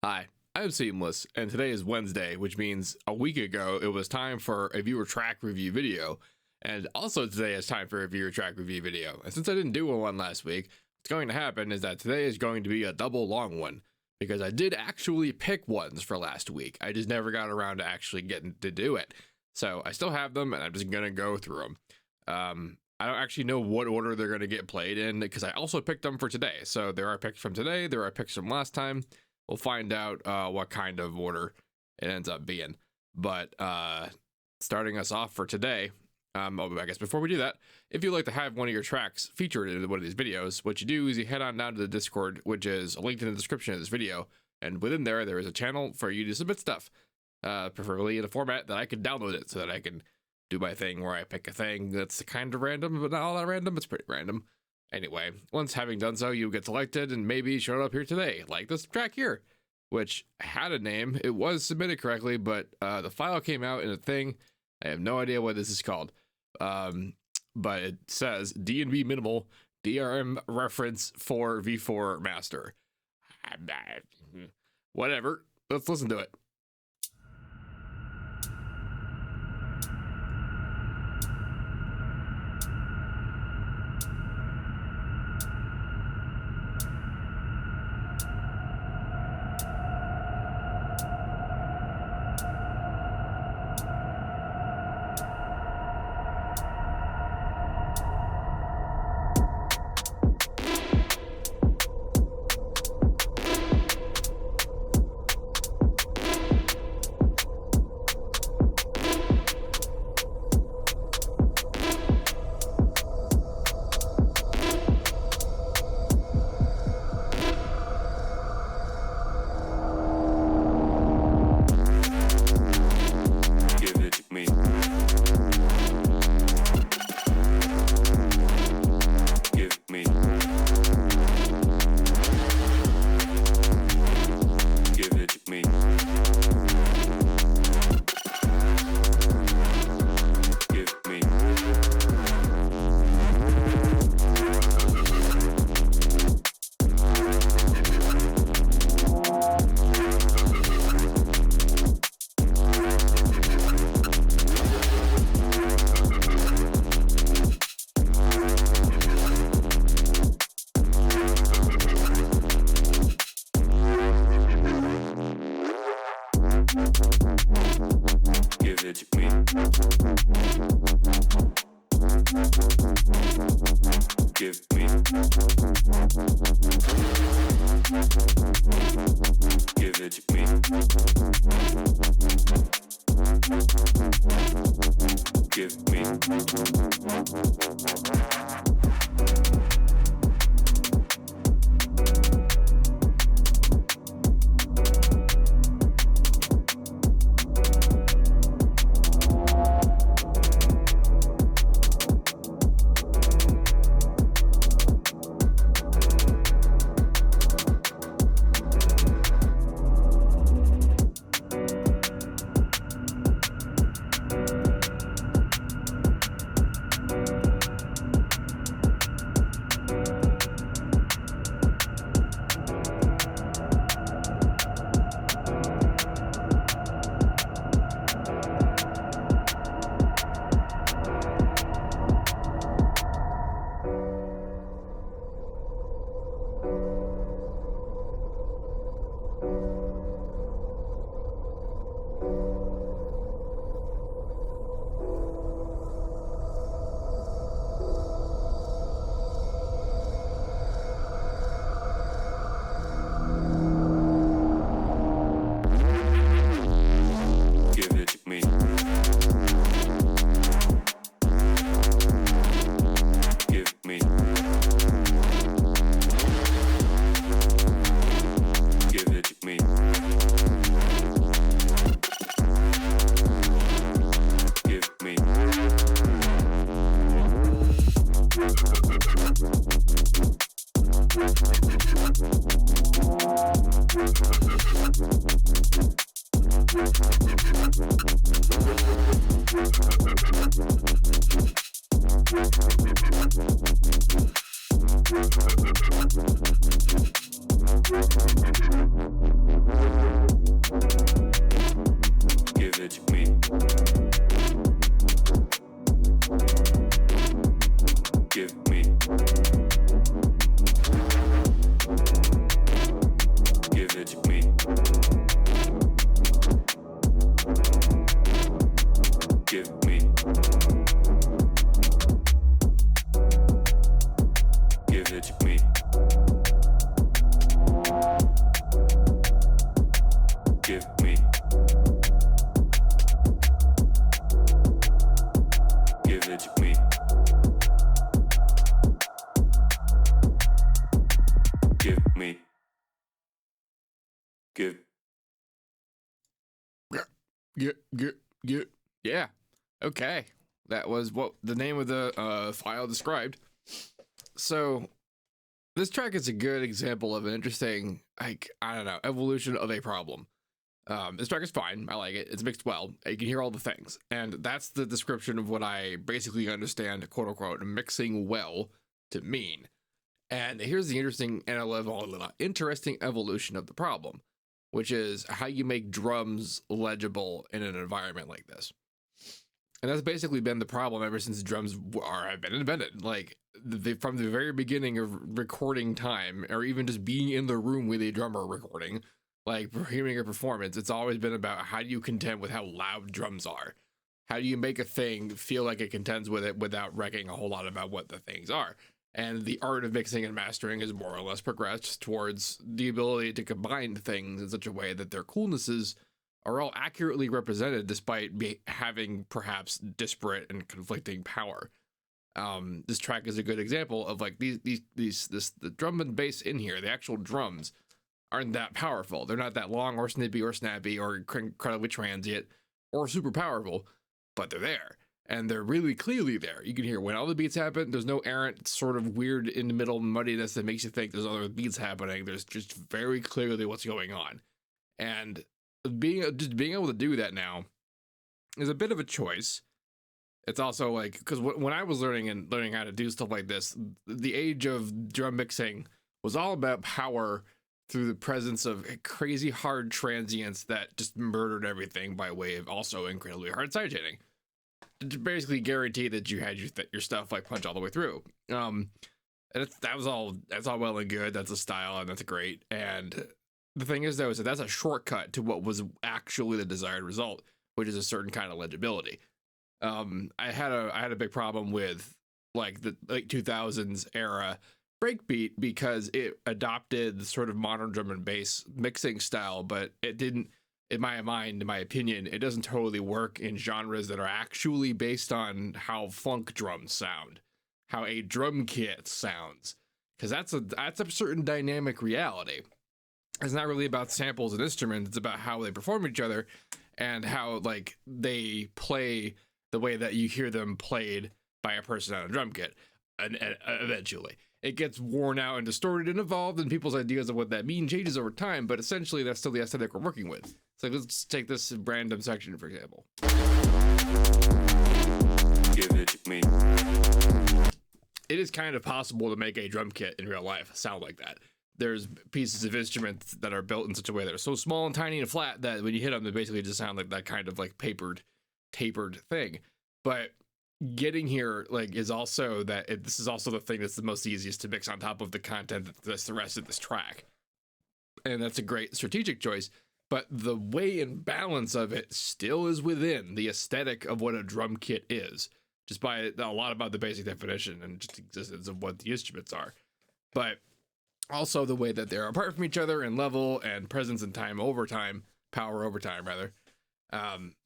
Hi, I'm Seamless, and today is Wednesday, which means a week ago it was time for a viewer track review video, and also today is time for a viewer track review video. And since I didn't do one last week, what's going to happen is that today is going to be a double long one, because I did actually pick ones for last week. I just never got around to actually getting to do it. So I still have them, and I'm just going to go through them. I don't actually know what order they're going to get played in, because I also picked them for today. So there are picks from today, there are picks from last time. We'll find out what kind of order it ends up being. But starting us off for today, I guess before we do that, if you'd like to have one of your tracks featured in one of these videos, what you do is you head on down to the Discord, which is linked in the description of this video. And within there is a channel for you to submit stuff, preferably in a format that I can download it so that I can do my thing where I pick a thing that's kind of random, but not all that random. It's pretty random. Anyway, once having done so, you get selected and maybe showed up here today, like this track here, which had a name. It was submitted correctly, but the file came out in a thing. I have no idea what this is called, but it says DNBMINIMAL DRM reference for V4 master. Whatever, let's listen to it. Give. Yeah. Okay. That was what the name of the file described. So this track is a good example of an interesting, like, I don't know, evolution of a problem. This track is fine. I like it. It's mixed well. You can hear all the things. And that's the description of what I basically understand, quote unquote, mixing well to mean. And here's the interesting evolution of the problem, which is how you make drums legible in an environment like this. And that's basically been the problem ever since drums have been invented. Like from the very beginning of recording time, or even just being in the room with a drummer recording, like hearing a performance, it's always been about how do you contend with how loud drums are? How do you make a thing feel like it contends with it without wrecking a whole lot about what the things are? And the art of mixing and mastering is more or less progressed towards the ability to combine things in such a way that their coolnesses are all accurately represented despite having perhaps disparate and conflicting power. This track is a good example of like the drum and bass in here, the actual drums aren't that powerful. They're not that long or snippy or snappy or incredibly transient or super powerful, but they're there. And they're really clearly there. You can hear when all the beats happen. There's no errant sort of weird in the middle muddiness that makes you think there's other beats happening. There's just very clearly what's going on. And being able to do that now is a bit of a choice. It's also like, because when I was learning how to do stuff like this, the age of drum mixing was all about power through the presence of crazy hard transients that just murdered everything by way of also incredibly hard sidechaining. To basically guarantee that you had your stuff like punch all the way through. And that's all well and good. That's a style and that's great. And the thing is though, is that that's a shortcut to what was actually the desired result, which is a certain kind of legibility. I had a big problem with like the late 2000s era breakbeat because it adopted the sort of modern drum and bass mixing style, but it didn't, in my mind, in my opinion, it doesn't totally work in genres that are actually based on how funk drums sound, how a drum kit sounds, because that's a certain dynamic reality. It's not really about samples and instruments. It's about how they perform each other and how like they play the way that you hear them played by a person on a drum kit. And eventually it gets worn out and distorted and evolved, and people's ideas of what that means changes over time, but essentially that's still the aesthetic we're working with. So let's take this random section, for example. Give it to me. It is kind of possible to make a drum kit in real life sound like that. There's pieces of instruments that are built in such a way that are so small and tiny and flat that when you hit them, they basically just sound like that kind of like tapered thing. But getting here like is also that this is also the thing that's the most easiest to mix on top of the content that's the rest of this track. And that's a great strategic choice. But the way and balance of it still is within the aesthetic of what a drum kit is, just by a lot about the basic definition and just existence of what the instruments are. But also the way that they're apart from each other in level and presence and power over time rather.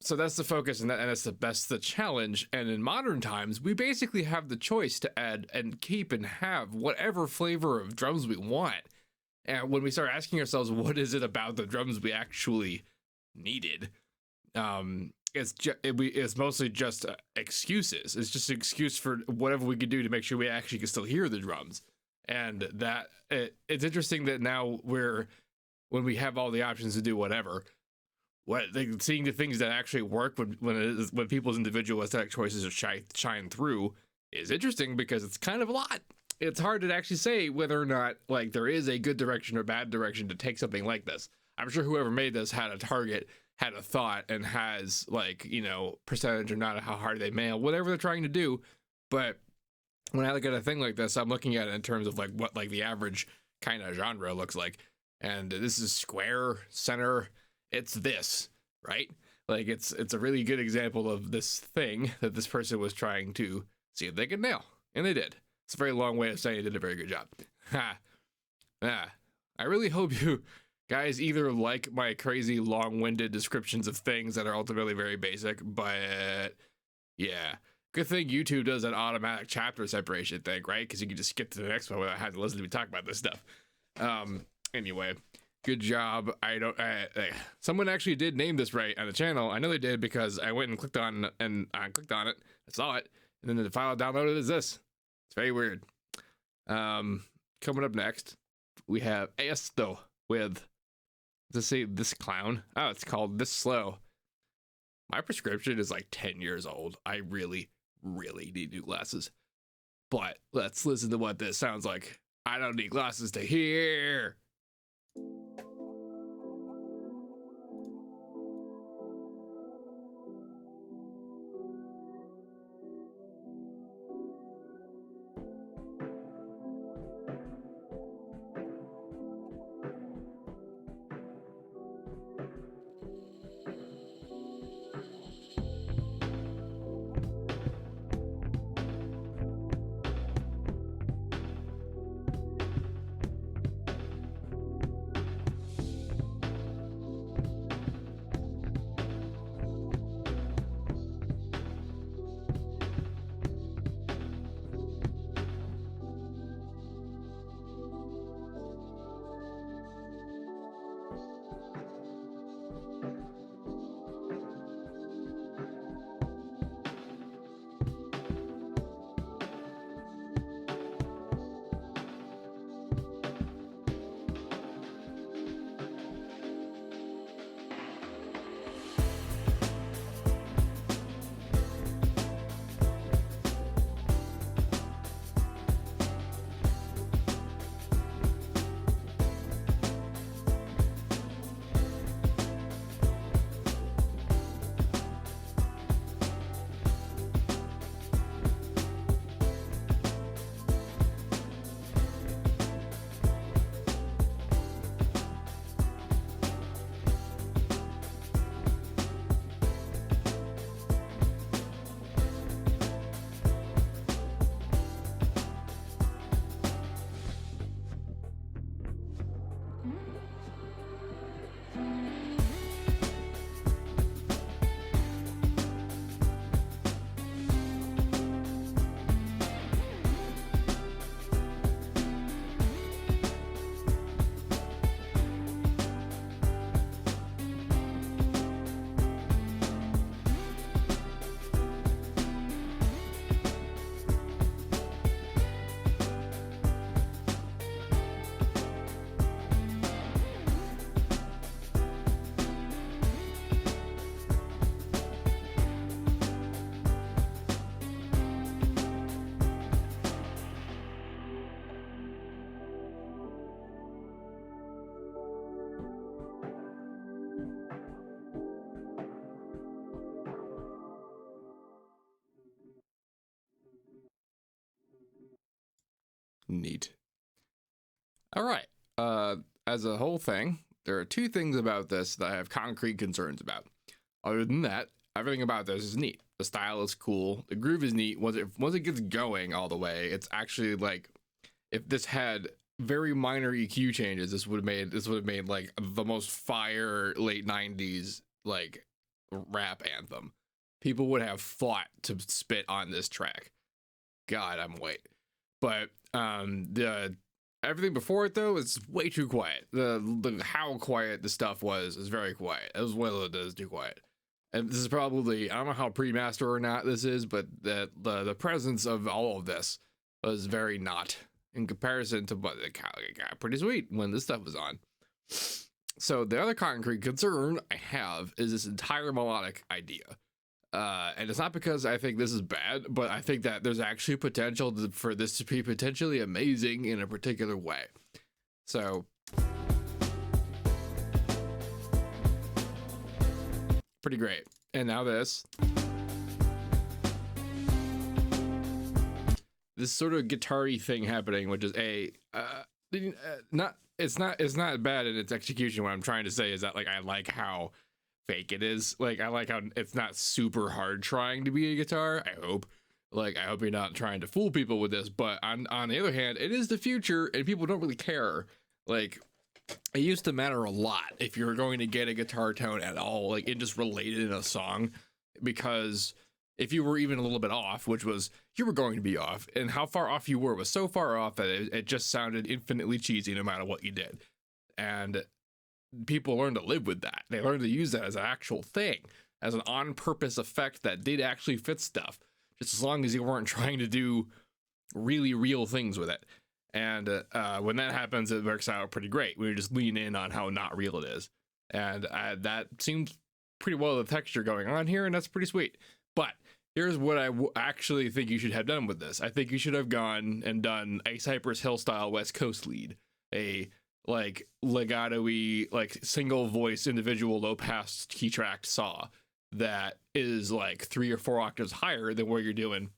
So that's the focus, and that's the challenge. And in modern times, we basically have the choice to add and keep and have whatever flavor of drums we want. And when we start asking ourselves, what is it about the drums we actually needed? It's mostly just excuses. It's just an excuse for whatever we could do to make sure we actually can still hear the drums. And that it's interesting that now when we have all the options to do whatever, seeing the things that actually work when people's individual aesthetic choices shine through is interesting, because it's kind of a lot. It's hard to actually say whether or not like there is a good direction or bad direction to take something like this. I'm sure whoever made this had a target, had a thought, and has like, you know, percentage or not of how hard they mail, whatever they're trying to do. But when I look at a thing like this, I'm looking at it in terms of like what like the average kind of genre looks like. And this is square, center, it's this, right? Like it's a really good example of this thing that this person was trying to see if they could nail. And they did. It's a very long way of saying they did a very good job. I really hope you guys either like my crazy long-winded descriptions of things that are ultimately very basic, but yeah. Good thing YouTube does an automatic chapter separation thing, right? Because you can just skip to the next one without having to listen to me talk about this stuff. Anyway, Good job. I don't. Someone actually did name this right on the channel. I know they did because I went and clicked on it. I saw it, and then the file I downloaded is this. It's very weird. Coming up next, we have aestho with. Let's say this clown. Oh, it's called thislow. My prescription is like 10 years old. I really, really need new glasses. But let's listen to what this sounds like. I don't need glasses to hear. Neat. All right. As a whole thing, there are two things about this that I have concrete concerns about. Other than that, everything about this is neat. The style is cool. The groove is neat. Once it gets going all the way, it's actually like, if this had very minor EQ changes, this would have made like the most fire late 90s like rap anthem. People would have fought to spit on this track. God, I'm white. But the everything before it though is way too quiet. The how quiet the stuff was is very quiet, as well as it is too quiet. And this is probably, I don't know how pre-master or not this is, but the presence of all of this was very not in comparison to what it got pretty sweet when this stuff was on. So the other concrete concern I have is this entire melodic idea. And it's not because I think this is bad, but I think that there's actually potential for this to be potentially amazing in a particular way. So pretty great. And now this sort of guitar-y thing happening, which is it's not bad in its execution. What I'm trying to say is that like I like how fake it is. Like I like how it's not super hard trying to be a guitar. I hope you're not trying to fool people with this, but on the other hand, it is the future and people don't really care. Like it used to matter a lot if you were going to get a guitar tone at all, like it just related in a song, because if you were even a little bit off, which was you were going to be off, and how far off you were was so far off that it just sounded infinitely cheesy no matter what you did. And people learn to live with that. They learn to use that as an actual thing, as an on-purpose effect that did actually fit stuff, just as long as you weren't trying to do really real things with it. And when that happens, it works out pretty great. We just lean in on how not real it is. And that seems pretty well the texture going on here, and that's pretty sweet. But here's what I actually think you should have done with this. I think you should have gone and done a Cypress Hill style West Coast lead, a like legato-y, like single voice individual low pass key tracked saw that is like 3 or 4 octaves higher than what you're doing.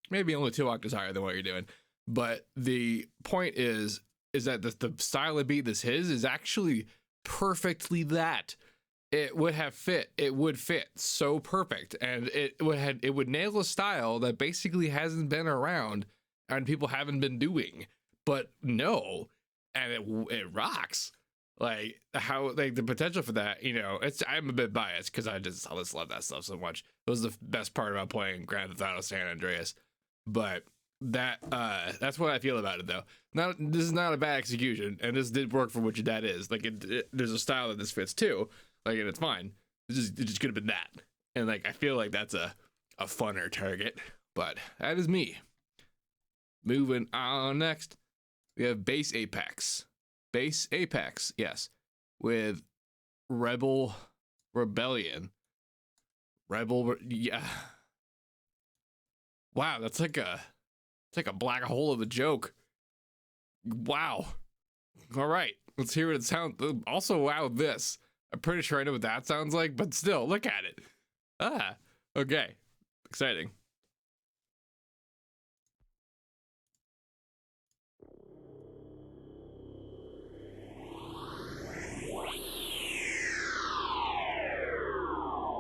Maybe only 2 octaves higher than what you're doing. But the point is that the style of beat this is actually perfectly that. It would have fit. It would fit so perfect, and it would nail a style that basically hasn't been around and people haven't been doing. But no, and it rocks. Like how like the potential for that, you know, I'm a bit biased because I just love that stuff so much. It was the best part about playing Grand Theft Auto San Andreas. But that's what I feel about it though. This is not a bad execution, and this did work for what your dad is. Like there's a style that this fits too. Like, and it's fine. It just could have been that. And like I feel like that's a funner target. But that is me. Moving on next. We have BassApex. BassApex, yes. With Rebellion. Yeah. Wow, that's like a black hole of a joke. Wow. All right, let's hear what it sounds. Also, wow, this. I'm pretty sure I know what that sounds like, but still, look at it. Okay. Exciting.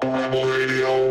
Radio.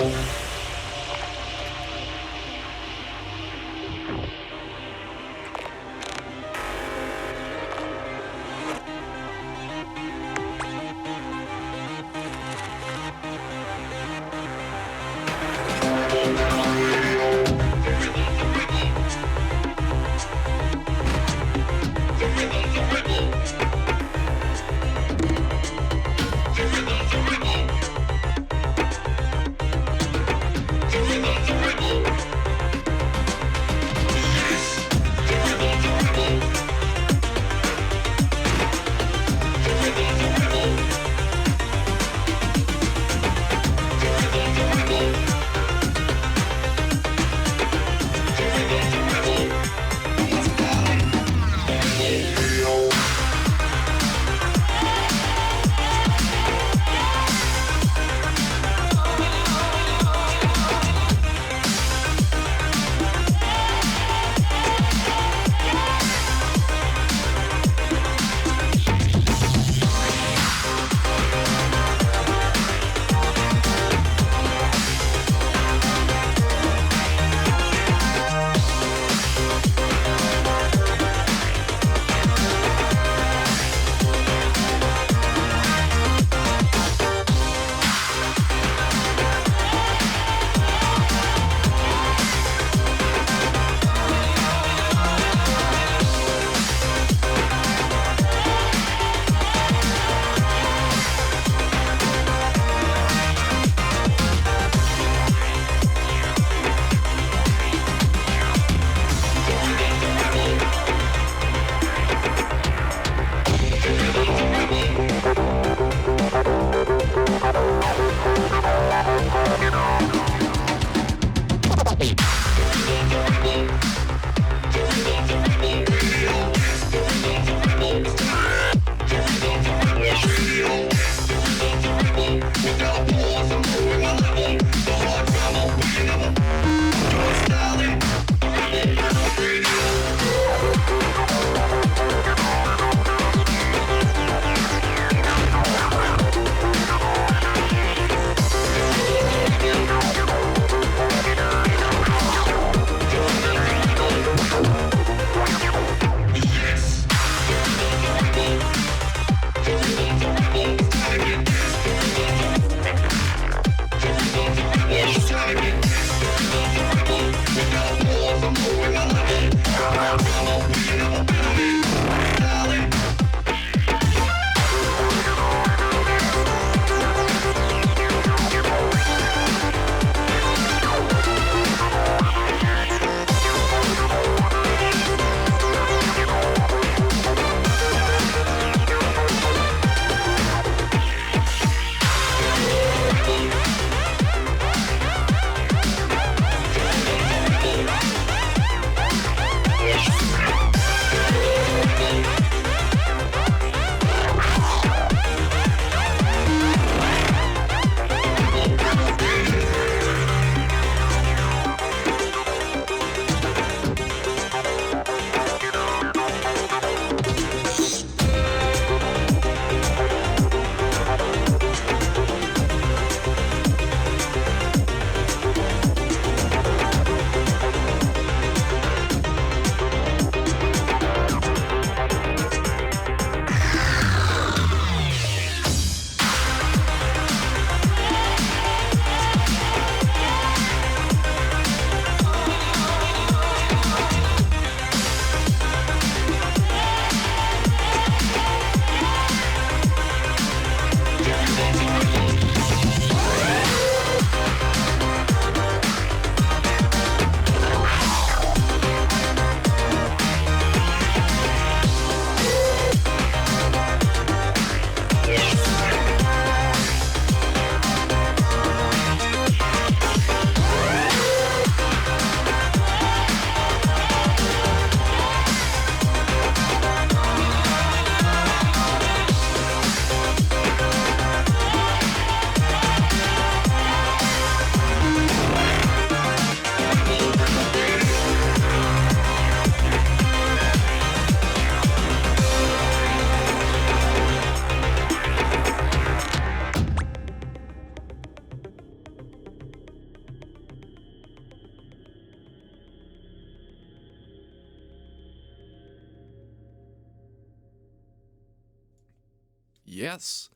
Yes.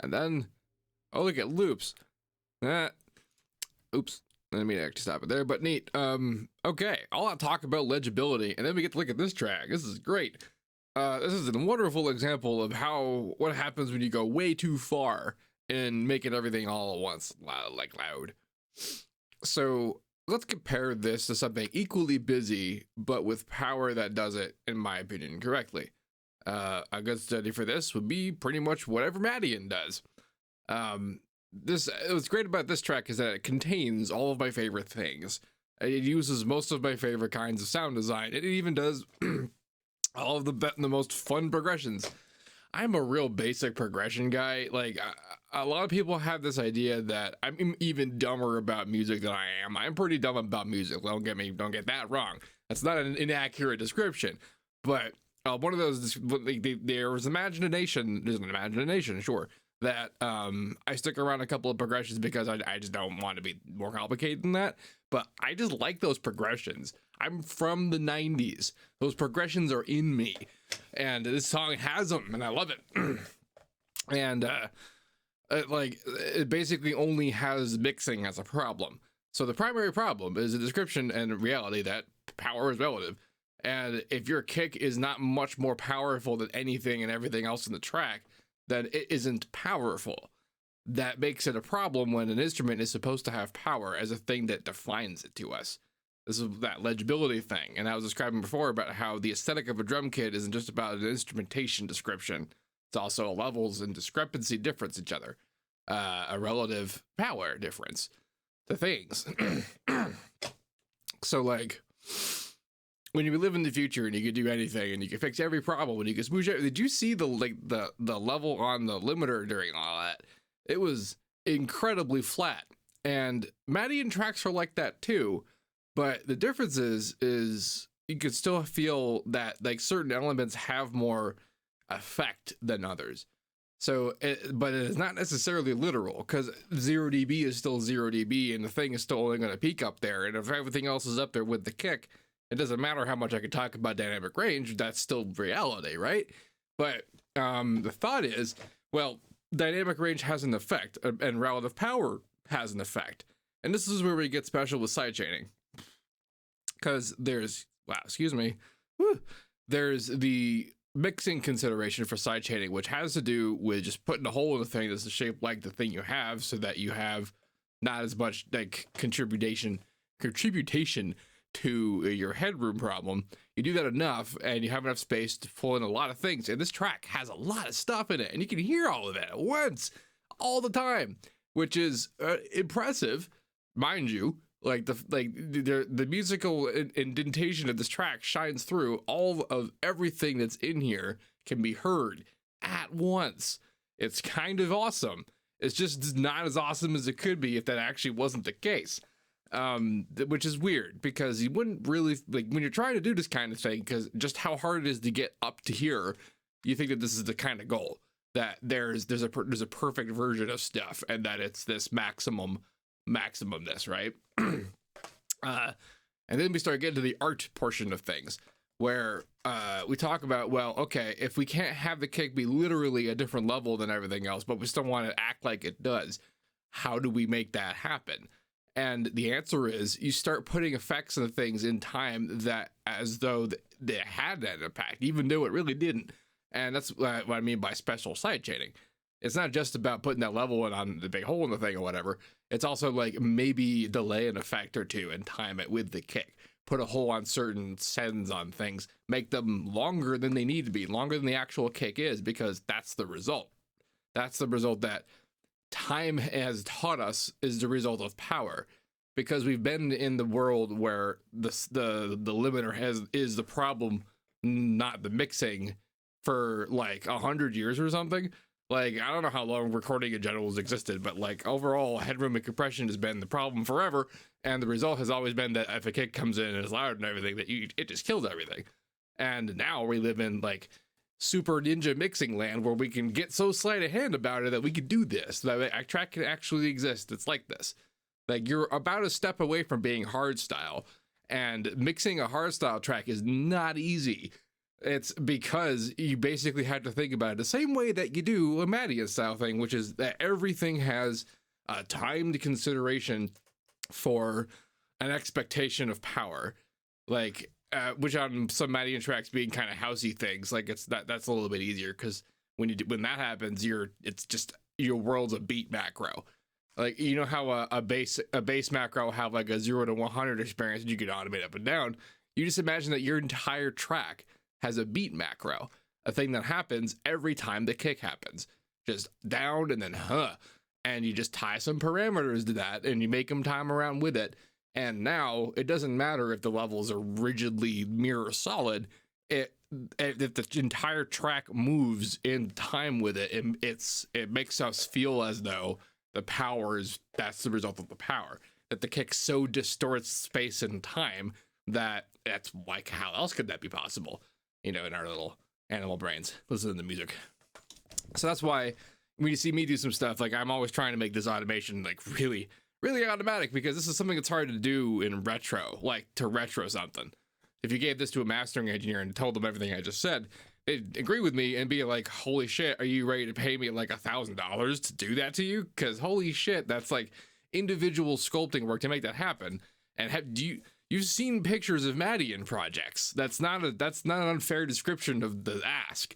And then, oh, look at loops. Oops. I didn't mean to actually stop it there, but neat. Okay, all that talk about legibility, and then we get to look at this track. This is great. This is a wonderful example of what happens when you go way too far in making everything all at once, like loud. So let's compare this to something equally busy, but with power that does it, in my opinion, correctly. A good study for this would be pretty much whatever Madian does. What's great about this track is that it contains all of my favorite things. It uses most of my favorite kinds of sound design. It even does all of the most fun progressions. I'm a real basic progression guy. Like, a lot of people have this idea that I'm even dumber about music than I am. I'm pretty dumb about music. Don't get that wrong. That's not an inaccurate description. But one of those, there's an imagination, sure, that I stick around a couple of progressions because I just don't want to be more complicated than that. But I just like those progressions. I'm from the 90s. Those progressions are in me. And this song has them, and I love it. And it basically only has mixing as a problem. So the primary problem is the description and reality that power is relative. And if your kick is not much more powerful than anything and everything else in the track, then it isn't powerful. That makes it a problem when an instrument is supposed to have power as a thing that defines it to us. This is that legibility thing. And I was describing before about how the aesthetic of a drum kit isn't just about an instrumentation description. It's also a levels and discrepancy difference each other. A relative power difference to things. So like, when you live in the future and you can do anything and you can fix every problem and you can smoosh it, did you see the level on the limiter during all that? It was incredibly flat. And Madian tracks are like that too. But the difference is you could still feel that like certain elements have more effect than others. So, but it is not necessarily literal, because 0 dB is still 0 dB and the thing is still only going to peak up there. And if everything else is up there with the kick, it doesn't matter how much I can talk about dynamic range, that's still reality, right? But the thought is, well, dynamic range has an effect and relative power has an effect. And this is where we get special with sidechaining. Because there's the mixing consideration for sidechaining, which has to do with just putting a hole in the thing that's shaped like the thing you have, so that you have not as much like contribution to your headroom problem. You do that enough and you have enough space to pull in a lot of things, and this track has a lot of stuff in it and you can hear all of it at once all the time, which is impressive, mind you. Like the musical indentation of this track shines through. All of everything that's in here can be heard at once. It's kind of awesome. It's just not as awesome as it could be if that actually wasn't the case. Which is weird, because you wouldn't really, like, when you're trying to do this kind of thing, because just how hard it is to get up to here, you think that this is the kind of goal, that there's a perfect version of stuff, and that it's this maximumness, right? And then we start getting to the art portion of things, where we talk about, well, okay, if we can't have the kick be literally a different level than everything else, but we still want to act like it does, how do we make that happen? And the answer is you start putting effects and things in time that as though they had that impact, even though it really didn't. And that's what I mean by special sidechaining. It's not just about putting that level in on the big hole in the thing or whatever. It's also like maybe delay an effect or two and time it with the kick. Put a hole on certain sends on things. Make them longer than they need to be, longer than the actual kick is, because that's the result. That's the result that time has taught us is the result of power. Because we've been in the world where the limiter is the problem, not the mixing, for like 100 years or something. Like, I don't know how long recording in general has existed, but like overall headroom and compression has been the problem forever, and the result has always been that if a kick comes in and is loud and everything, that it just kills everything. And now we live in like super ninja mixing land, where we can get so sleight of hand about it that we can do this, that a track can actually exist. It's like this. Like, you're about a step away from being hardstyle, and mixing a hardstyle track is not easy. It's because you basically had to think about it the same way that you do a Madian style thing, which is that everything has a timed consideration for an expectation of power, like which on some Madian tracks being kind of housey things, like that's a little bit easier because when that happens, it's just your world's a beat macro. Like, you know how a base macro will have like a 0 to 100 experience and you can automate up and down. You just imagine that your entire track has a beat macro, a thing that happens every time the kick happens, just down and then and you just tie some parameters to that and you make them time around with it. And now it doesn't matter if the levels are rigidly mirror solid. If the entire track moves in time with it, it makes us feel as though the power that's the result of the power, that the kick so distorts space and time that's like, how else could that be possible? You know, in our little animal brains, listen to the music. So that's why when you see me do some stuff, like I'm always trying to make this automation like really, really automatic, because this is something that's hard to do in retro, like to retro something. If you gave this to a mastering engineer and told them everything I just said, they'd agree with me and be like, holy shit, are you ready to pay me like $1,000 to do that to you? Because holy shit, that's like individual sculpting work to make that happen. And you've seen pictures of Madian projects. That's not an unfair description of the ask.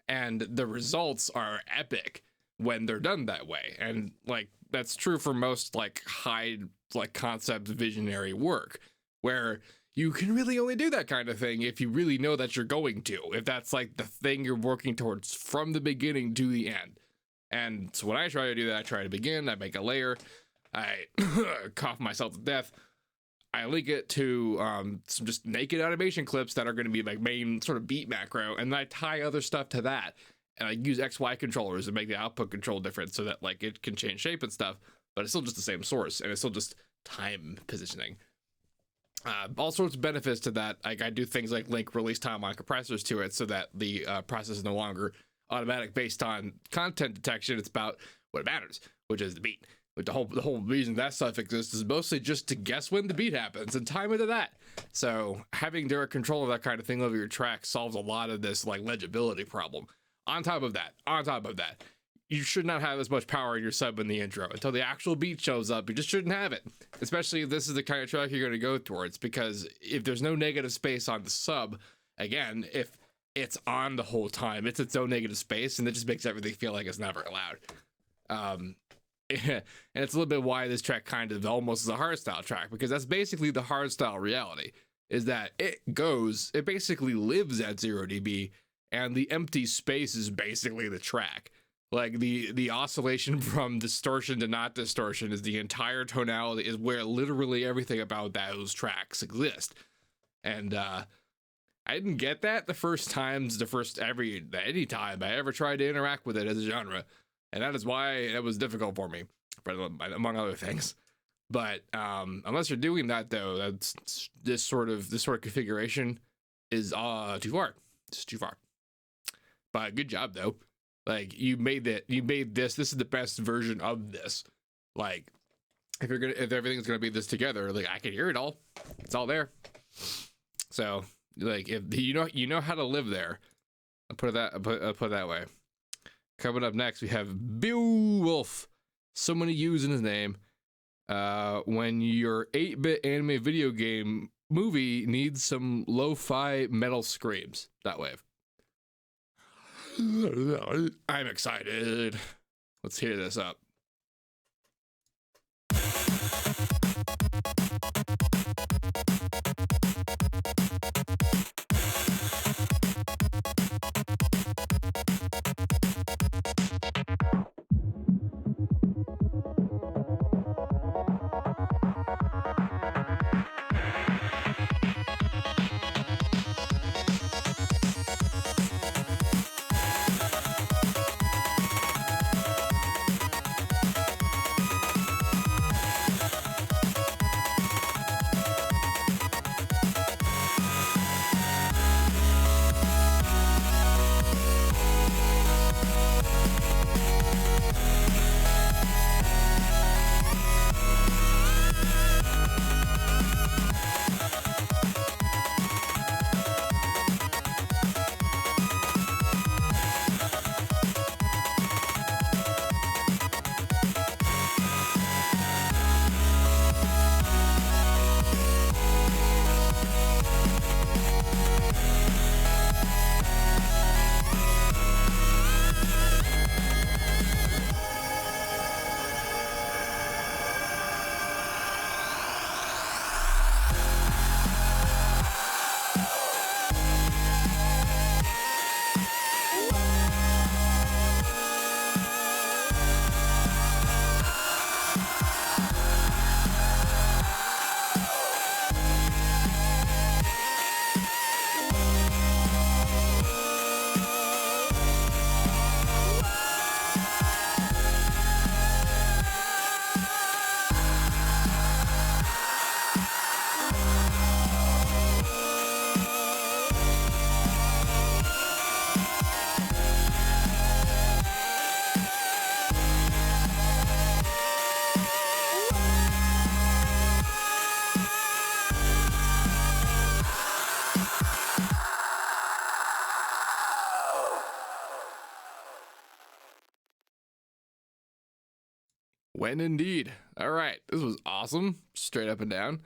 And the results are epic when they're done that way. And like, that's true for most like high, like concept visionary work, where you can really only do that kind of thing if you really know that you're going to, if that's like the thing you're working towards from the beginning to the end. And so when I try to do that, I try to begin, I make a layer, I cough myself to death, I link it to some just naked animation clips that are going to be like main sort of beat macro, and then I tie other stuff to that, and I use XY controllers to make the output control different so that like it can change shape and stuff, but it's still just the same source, and it's still just time positioning. All sorts of benefits to that. Like I do things like link release time on compressors to it so that the process is no longer automatic based on content detection. It's about what matters, which is the beat. But the whole reason that stuff exists is mostly just to guess when the beat happens and time into that. So having direct control of that kind of thing over your track solves a lot of this like legibility problem. On top of that, you should not have as much power in your sub in the intro until the actual beat shows up. You just shouldn't have it, especially if this is the kind of track you're going to go towards, because if there's no negative space on the sub, again, if it's on the whole time, it's its own negative space, and it just makes everything feel like it's never allowed. And it's a little bit why this track kind of almost is a hardstyle track, because that's basically the hardstyle reality, is that it basically lives at 0 dB, and the empty space is basically the track. Like the oscillation from distortion to not distortion is the entire tonality, is where literally everything about those tracks exist. And I didn't get that any time I ever tried to interact with it as a genre, and that is why it was difficult for me, among other things. But unless you're doing that, though, that's this sort of configuration is too far. It's too far. But good job, though. Like you made this is the best version of this. Like if everything's gonna be this together, like I can hear it all. It's all there. So like if you know how to live there. I'll put it that way. Coming up next, we have Biuuuwulf. So many U's in his name. When your 8-bit anime video game movie needs some lo-fi metal screams. That wave. I'm excited. Let's hear this up. When indeed. All right, this was awesome, straight up and down.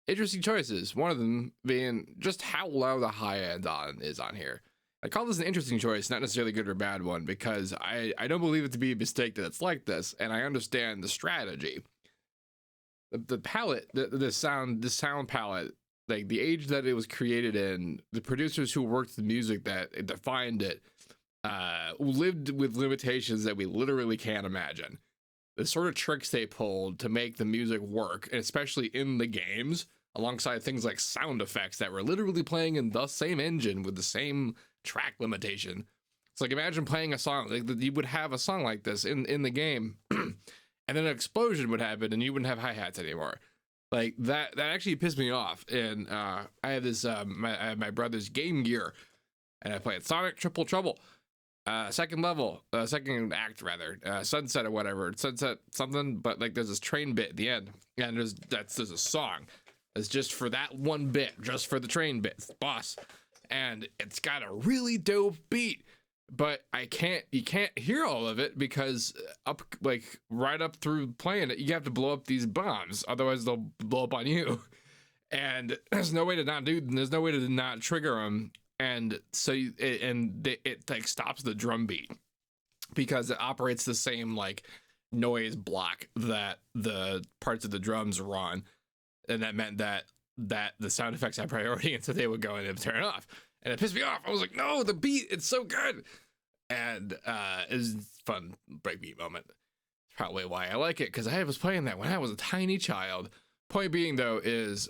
Interesting choices. One of them being just how low the high end is on here. I call this an interesting choice, not necessarily a good or bad one, because I don't believe it to be a mistake that it's like this, and I understand the strategy. The palette, the sound palette, like the age that it was created in, the producers who worked the music that defined it, lived with limitations that we literally can't imagine. The sort of tricks they pulled to make the music work, and especially in the games, alongside things like sound effects that were literally playing in the same engine with the same track limitation. It's like, imagine playing a song, like you would have a song like this in the game, and then an explosion would happen and you wouldn't have hi-hats anymore. Like that actually pissed me off. And I have this I have my brother's Game Gear, and I played Sonic Triple Trouble, second level, second act rather, Sunset or whatever, Sunset something, but like there's this train bit at the end, and there's a song that's just for that one bit, just for the train bit, boss, and it's got a really dope beat, but you can't hear all of it because right up through playing it, you have to blow up these bombs, otherwise they'll blow up on you, and there's no way to not trigger them. And so it like stops the drum beat because it operates the same like noise block that the parts of the drums are on, and that meant that the sound effects had priority, and so they would go and it would turn it off, and it pissed me off. I was like, no, the beat, it's so good. And it was a fun breakbeat moment. It's probably why I like it, because I was playing that when I was a tiny child. Point being, though, is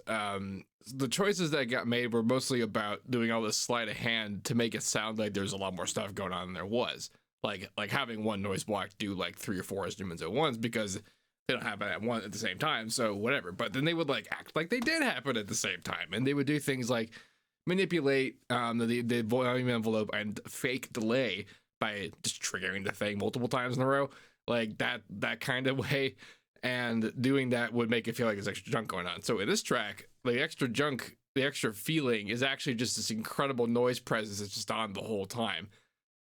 the choices that got made were mostly about doing all this sleight of hand to make it sound like there's a lot more stuff going on than there was. Like having one noise block do like 3 or 4 instruments at once, because they don't happen at the same time, so whatever. But then they would like act like they did happen at the same time, and they would do things like manipulate the volume envelope and fake delay by just triggering the thing multiple times in a row, like that kind of way. And doing that would make it feel like there's extra junk going on. So in this track, the extra junk, the extra feeling is actually just this incredible noise presence that's just on the whole time.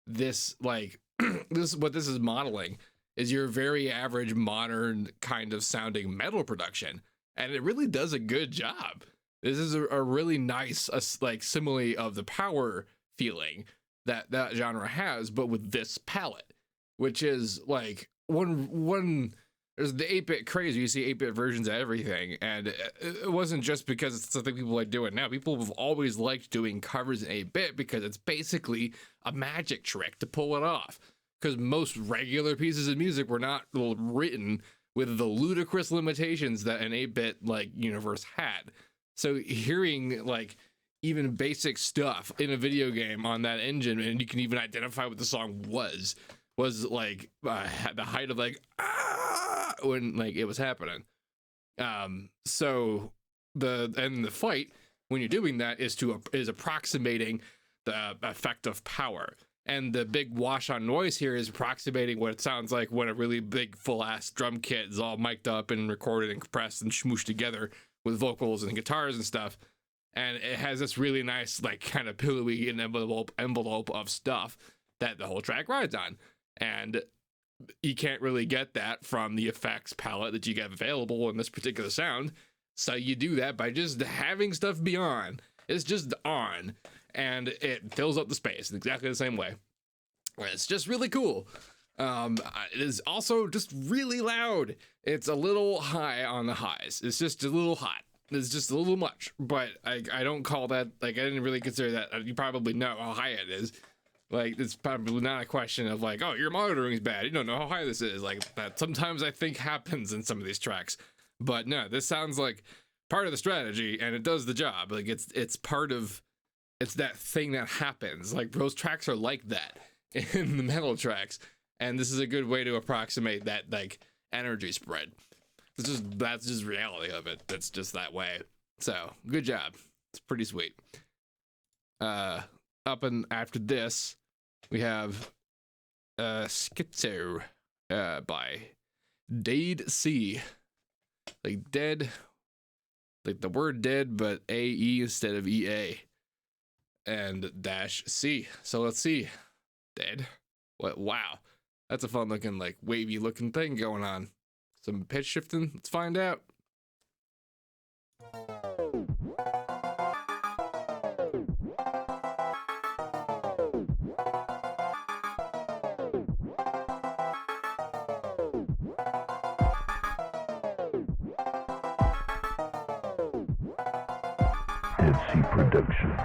This like what this is modeling is your very average modern kind of sounding metal production, and it really does a good job. This is a really nice like simile of the power feeling that genre has, but with this palette, which is like one. There's the 8-bit craze. You see 8-bit versions of everything, and it wasn't just because it's something people like doing now. People have always liked doing covers in 8-bit because it's basically a magic trick to pull it off. Because most regular pieces of music were not written with the ludicrous limitations that an 8-bit like universe had. So hearing like even basic stuff in a video game on that engine, and you can even identify what the song was like at the height of like when like it was happening. So the fight when you're doing that is approximating the effect of power, and the big wash on noise here is approximating what it sounds like when a really big full ass drum kit is all mic'd up and recorded and compressed and smooshed together with vocals and guitars and stuff. And it has this really nice like kind of pillowy envelope of stuff that the whole track rides on. And you can't really get that from the effects palette that you have available in this particular sound. So you do that by just having stuff be on. It's just on, and it fills up the space in exactly the same way. It's just really cool. It is also just really loud. It's a little high on the highs. It's just a little hot. It's just a little much, but I don't call that, like, I didn't really consider that. You probably know how high it is. Like, it's probably not a question of like, oh, your monitoring is bad, you don't know how high this is. Like, that sometimes I think happens in some of these tracks. But no, this sounds like part of the strategy, and it does the job. Like, it's part of, it's that thing that happens. Like, those tracks are like that in the metal tracks, and this is a good way to approximate that, like, energy spread. That's just reality of it. That's just that way. So, good job. It's pretty sweet. Up and after this, we have Schizo by Daed-C. Like dead, like the word dead, but AE instead of EA. And -C. So let's see. Dead. What? Wow. That's a fun looking, like wavy looking thing going on. Some pitch shifting. Let's find out. Daed-C Productions.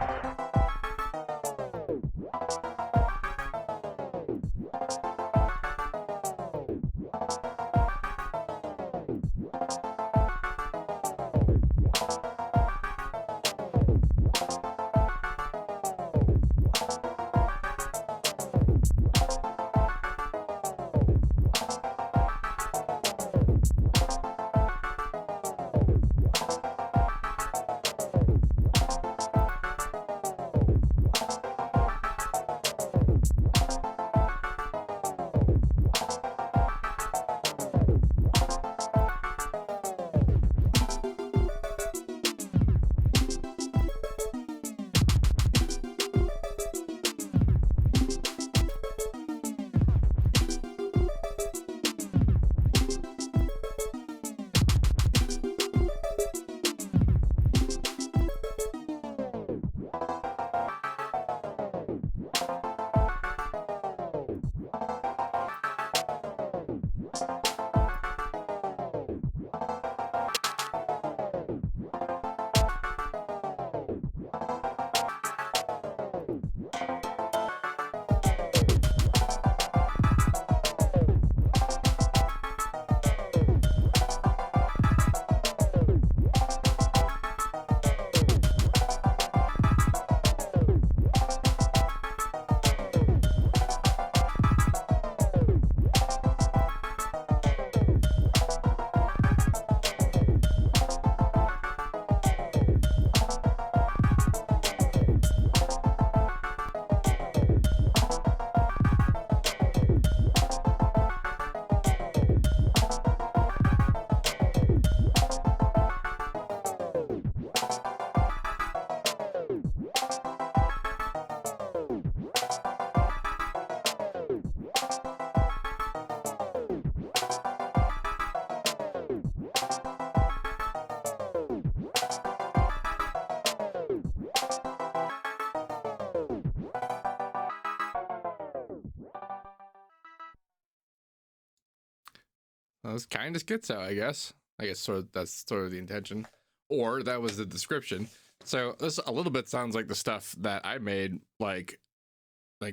That was kind of schizo, I guess. Sort of that's sort of the intention, or that was the description. So this a little bit sounds like the stuff that I made like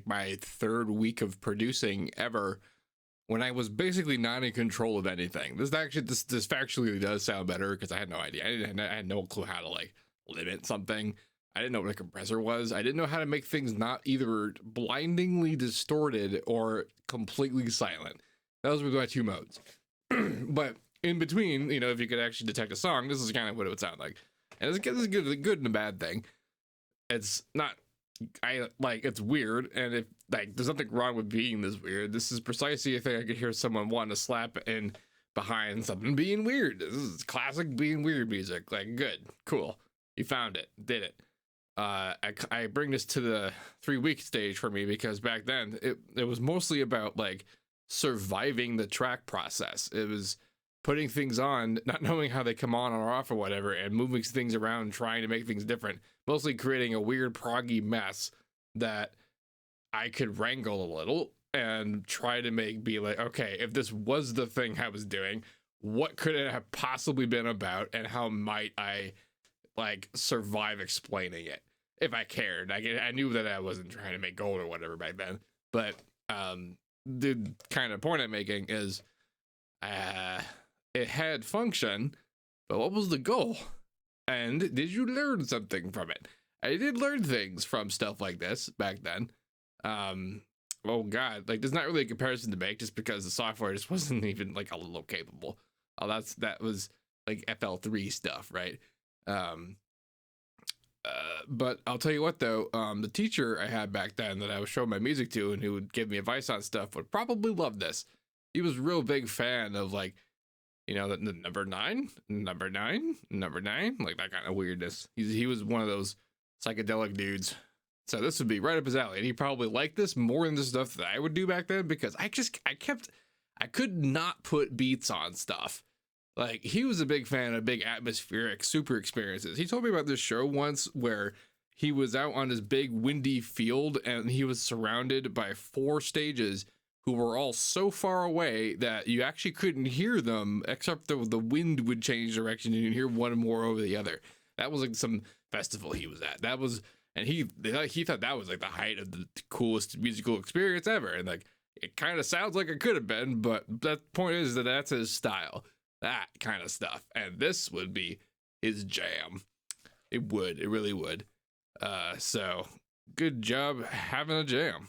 my third week of producing ever, when I was basically not in control of anything. This factually does sound better because I had no idea. I had no clue how to like limit something. I didn't know what a compressor was. I didn't know how to make things not either blindingly distorted or completely silent. Those were my two modes. But in between, you know, if you could actually detect a song, this is kind of what it would sound like. And it's good and a bad thing. It's not, it's weird. And if like, there's nothing wrong with being this weird. This is precisely a thing I could hear someone wanting to slap in behind something being weird. This is classic being weird music. Like, good, cool. You found it, did it. I bring this to the 3-week stage for me because back then it was mostly about like surviving the track process. It was putting things on, not knowing how they come on or off or whatever, and moving things around, trying to make things different, mostly creating a weird proggy mess that I could wrangle a little and try to be like, okay, if this was the thing I was doing, what could it have possibly been about, and how might I like survive explaining it if I cared. I knew that I wasn't trying to make gold or whatever back then, but the kind of point I'm making is it had function, but what was the goal? And did you learn something from it? I did learn things from stuff like this back then. Oh god, like there's not really a comparison to make just because the software just wasn't even like a little capable. That was like FL3 stuff, right? But I'll tell you what though, the teacher I had back then that I was showing my music to and who would give me advice on stuff would probably love this. He was a real big fan of like, you know, the number nine, like that kind of weirdness. He was one of those psychedelic dudes. So this would be right up his alley. And he probably liked this more than the stuff that I would do back then because I kept I could not put beats on stuff. Like, he was a big fan of big atmospheric super experiences. He told me about this show once where he was out on this big windy field and he was surrounded by 4 stages who were all so far away that you actually couldn't hear them, except the wind would change direction and you'd hear one more over the other. That was like some festival he was at. That was, and he thought that was like the height of the coolest musical experience ever. And like, it kind of sounds like it could have been, but the point is that that's his style, that kind of stuff. And this would be his jam. It really would. So good job having a jam.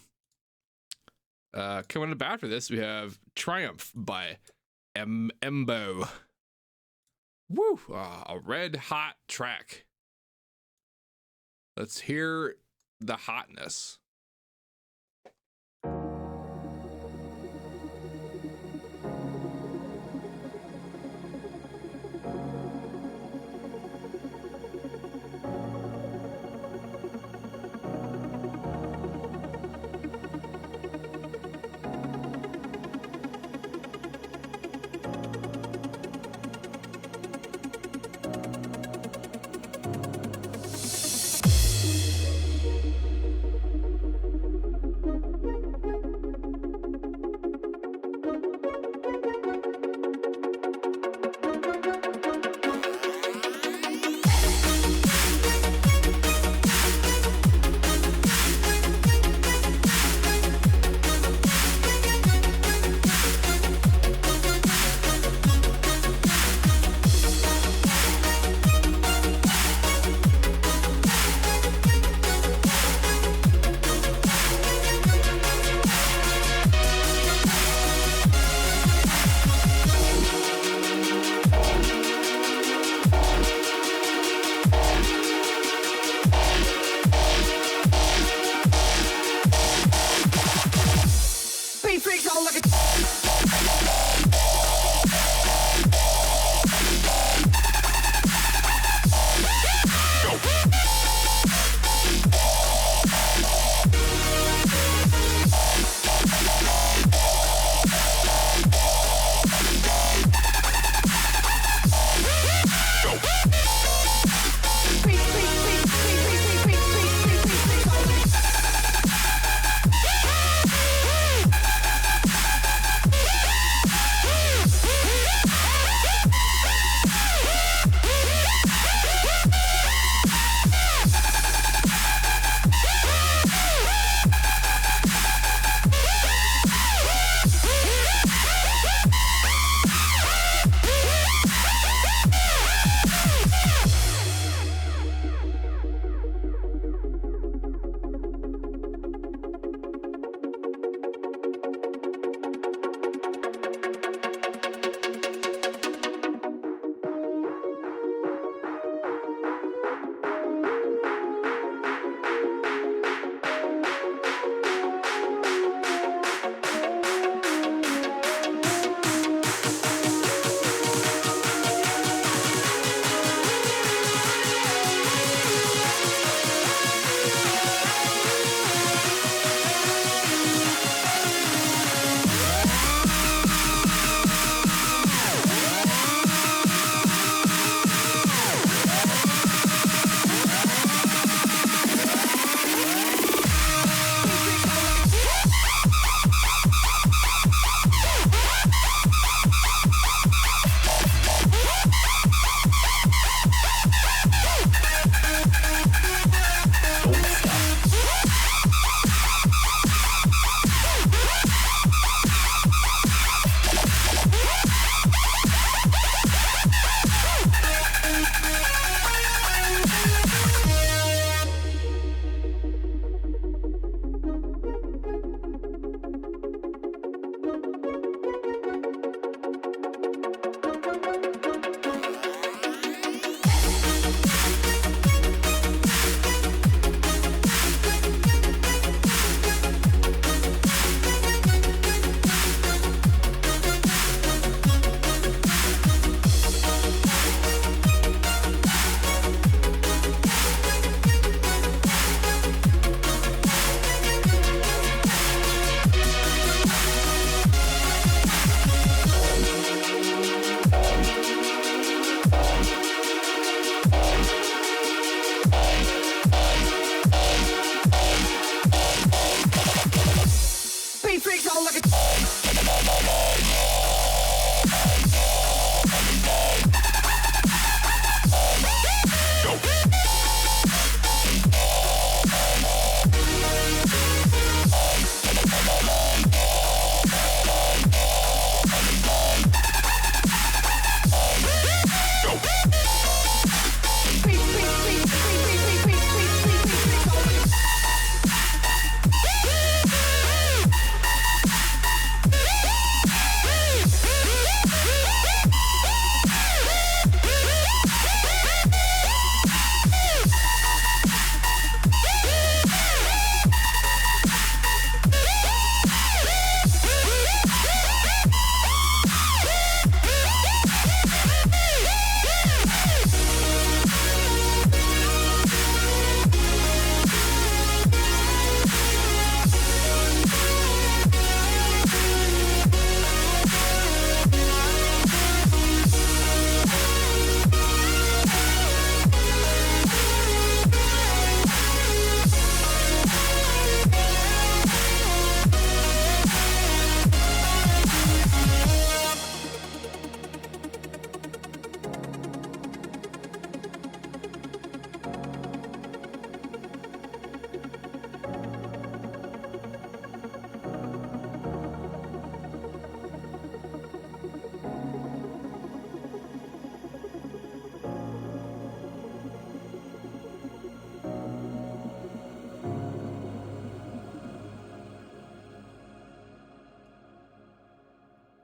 Coming up after this, we have Triumph by Embo. Woo! A red hot track. Let's hear the hotness.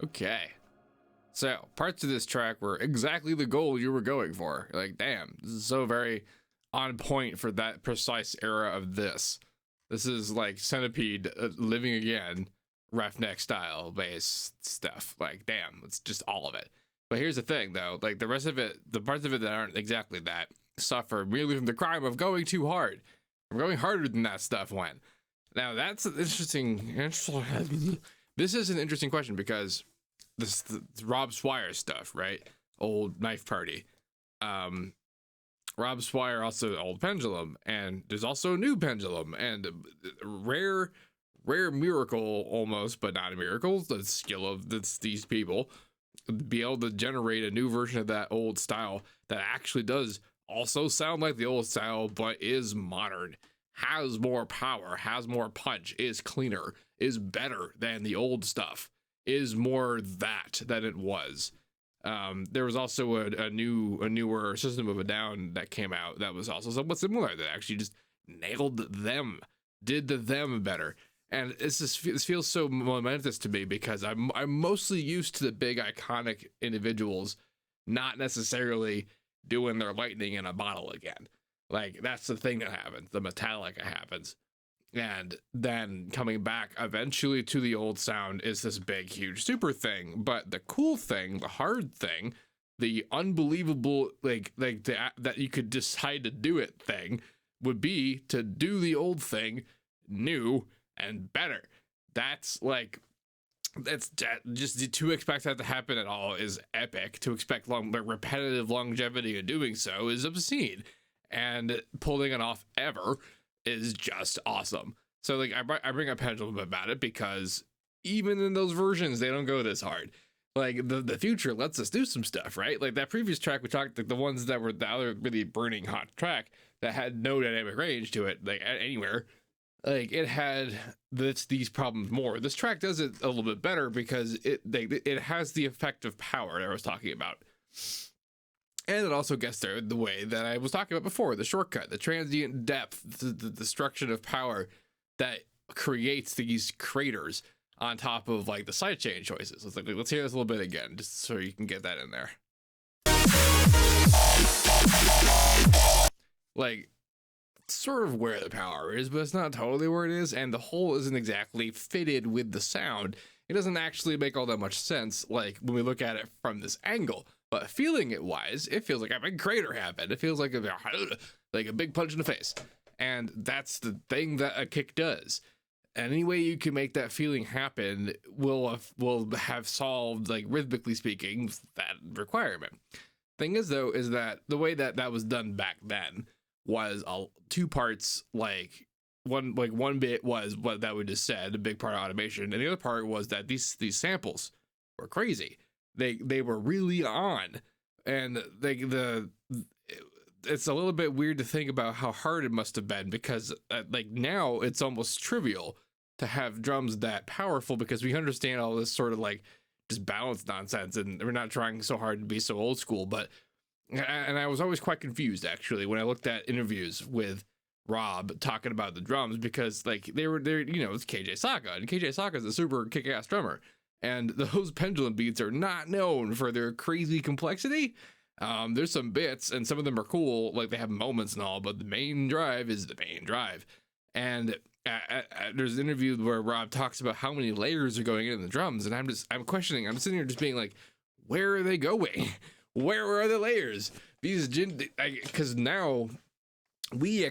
Okay. So parts of this track were exactly the goal you were going for. Like, damn, this is so very on point for that precise era of this. This is like Centipede living again, roughneck style bass stuff. Like, damn, it's just all of it. But here's the thing, though, like the rest of it, the parts of it that aren't exactly that suffer merely from the crime of going too hard. I'm going harder than that stuff went. Now that's an interesting. This is an interesting question because this Rob Swire stuff, right? Old Knife Party. Rob Swire also old Pendulum, and there's also a new Pendulum, and rare miracle almost, but not a miracle. The skill of these people be able to generate a new version of that old style that actually does also sound like the old style, but is modern, has more power, has more punch, is cleaner, is better than the old stuff, is more that than it was. There was also a newer System of a Down that came out that was also somewhat similar, that actually just nailed them, did them better. And this feels so momentous to me because I'm mostly used to the big iconic individuals not necessarily doing their lightning in a bottle again. Like, that's the thing that happens. The Metallica happens. And then coming back eventually to the old sound is this big, huge, super thing. But the cool thing, the hard thing, the unbelievable, that you could decide to do it thing would be to do the old thing new and better. That's just to expect that to happen at all is epic. To expect repetitive longevity in doing so is obscene, and pulling it off ever is just awesome. So like I bring up Pendulum about it because even in those versions they don't go this hard. Like the future lets us do some stuff, right? Like that previous track we talked, like the ones that were the other really burning hot track that had no dynamic range to it, like anywhere. Like it had these problems more. This track does it a little bit better because it has the effect of power that I was talking about, and it also gets there the way that I was talking about before: the shortcut, the transient depth, the destruction of power that creates these craters on top of like the sidechain choices. Let's hear this a little bit again, just so you can get that in there. Like, sort of where the power is, but it's not totally where it is, and the hole isn't exactly fitted with the sound. It doesn't actually make all that much sense, like when we look at it from this angle. But feeling it wise, it feels like a big crater happened. It feels like a big punch in the face, and that's the thing that a kick does. Any way you can make that feeling happen will have solved, like rhythmically speaking, that requirement. Thing is though, is that the way that was done back then was two parts. Like one bit was what that we just said, a big part of automation, and the other part was that these samples were crazy. They were really on, and it's a little bit weird to think about how hard it must have been, because like now it's almost trivial to have drums that powerful because we understand all this sort of like just balance nonsense, and we're not trying so hard to be so old school. But and I was always quite confused actually when I looked at interviews with Rob talking about the drums, because like they were there, you know, it's KJ Saka, and KJ Saka is a super kick-ass drummer, and those Pendulum beats are not known for their crazy complexity. There's some bits, and some of them are cool, like they have moments and all, but the main drive is the main drive. And there's an interview where Rob talks about how many layers are going in the drums, and I'm questioning. I'm sitting here just being like, where are they going? Where are the layers? Because now we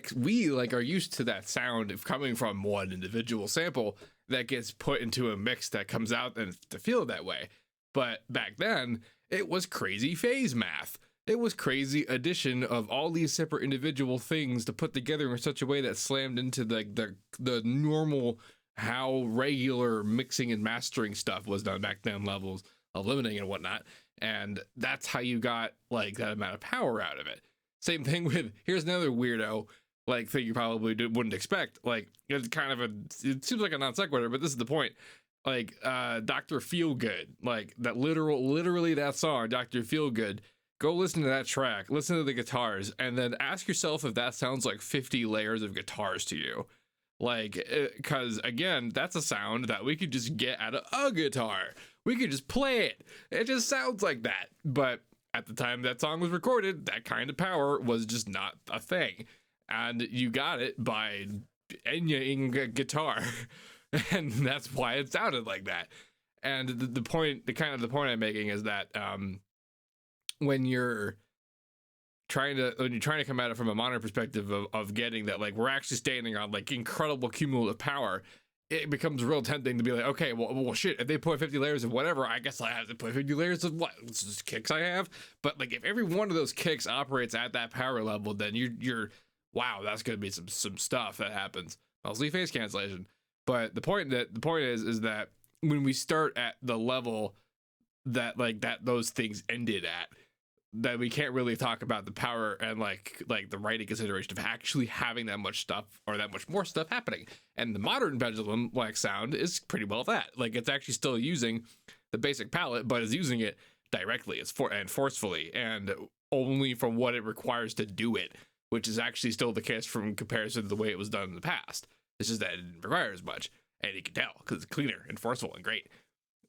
like are used to that sound of coming from one individual sample that gets put into a mix that comes out and to feel that way. But back then it was crazy phase math. It was crazy addition of all these separate individual things to put together in such a way that slammed into the normal, how regular mixing and mastering stuff was done back then, levels of limiting and whatnot. And that's how you got like that amount of power out of it. Same thing with, here's another weirdo like thing you probably wouldn't expect. Like it's kind of it seems like a non sequitur, but this is the point. Like Dr. Feelgood, like that literally that song, Dr. Feelgood. Go listen to that track, listen to the guitars, and then ask yourself if that sounds like 50 layers of guitars to you. Like, because again, that's a sound that we could just get out of a guitar. We could just play it. It just sounds like that. But at the time that song was recorded, that kind of power was just not a thing. And you got it by Enya-ing a guitar. And that's why it sounded like that. And the point I'm making is that when you're trying to come at it from a modern perspective of getting that, like, we're actually standing on like incredible cumulative power, it becomes real tempting to be like, okay, well shit, if they put 50 layers of whatever, I guess I have to put 50 layers of what? It's just kicks I have. But like, if every one of those kicks operates at that power level, then you're wow, that's gonna be some stuff that happens. Mostly face cancellation. But the point is that when we start at the level that those things ended at, that we can't really talk about the power and like the writing consideration of actually having that much stuff or that much more stuff happening. And the modern pendulum like sound is pretty well that. Like, it's actually still using the basic palette, but is using it directly, and forcefully, and only for what it requires to do it, which is actually still the case from comparison to the way it was done in the past. It's just that it didn't require as much, and you can tell because it's cleaner and forceful and great.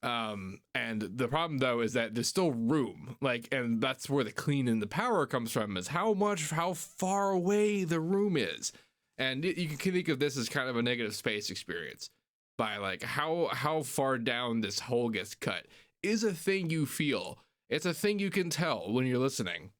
And the problem though is that there's still room, like, and that's where the clean and the power comes from, is how far away the room is. And you can think of this as kind of a negative space experience, by like how far down this hole gets cut is a thing you feel. It's a thing you can tell when you're listening.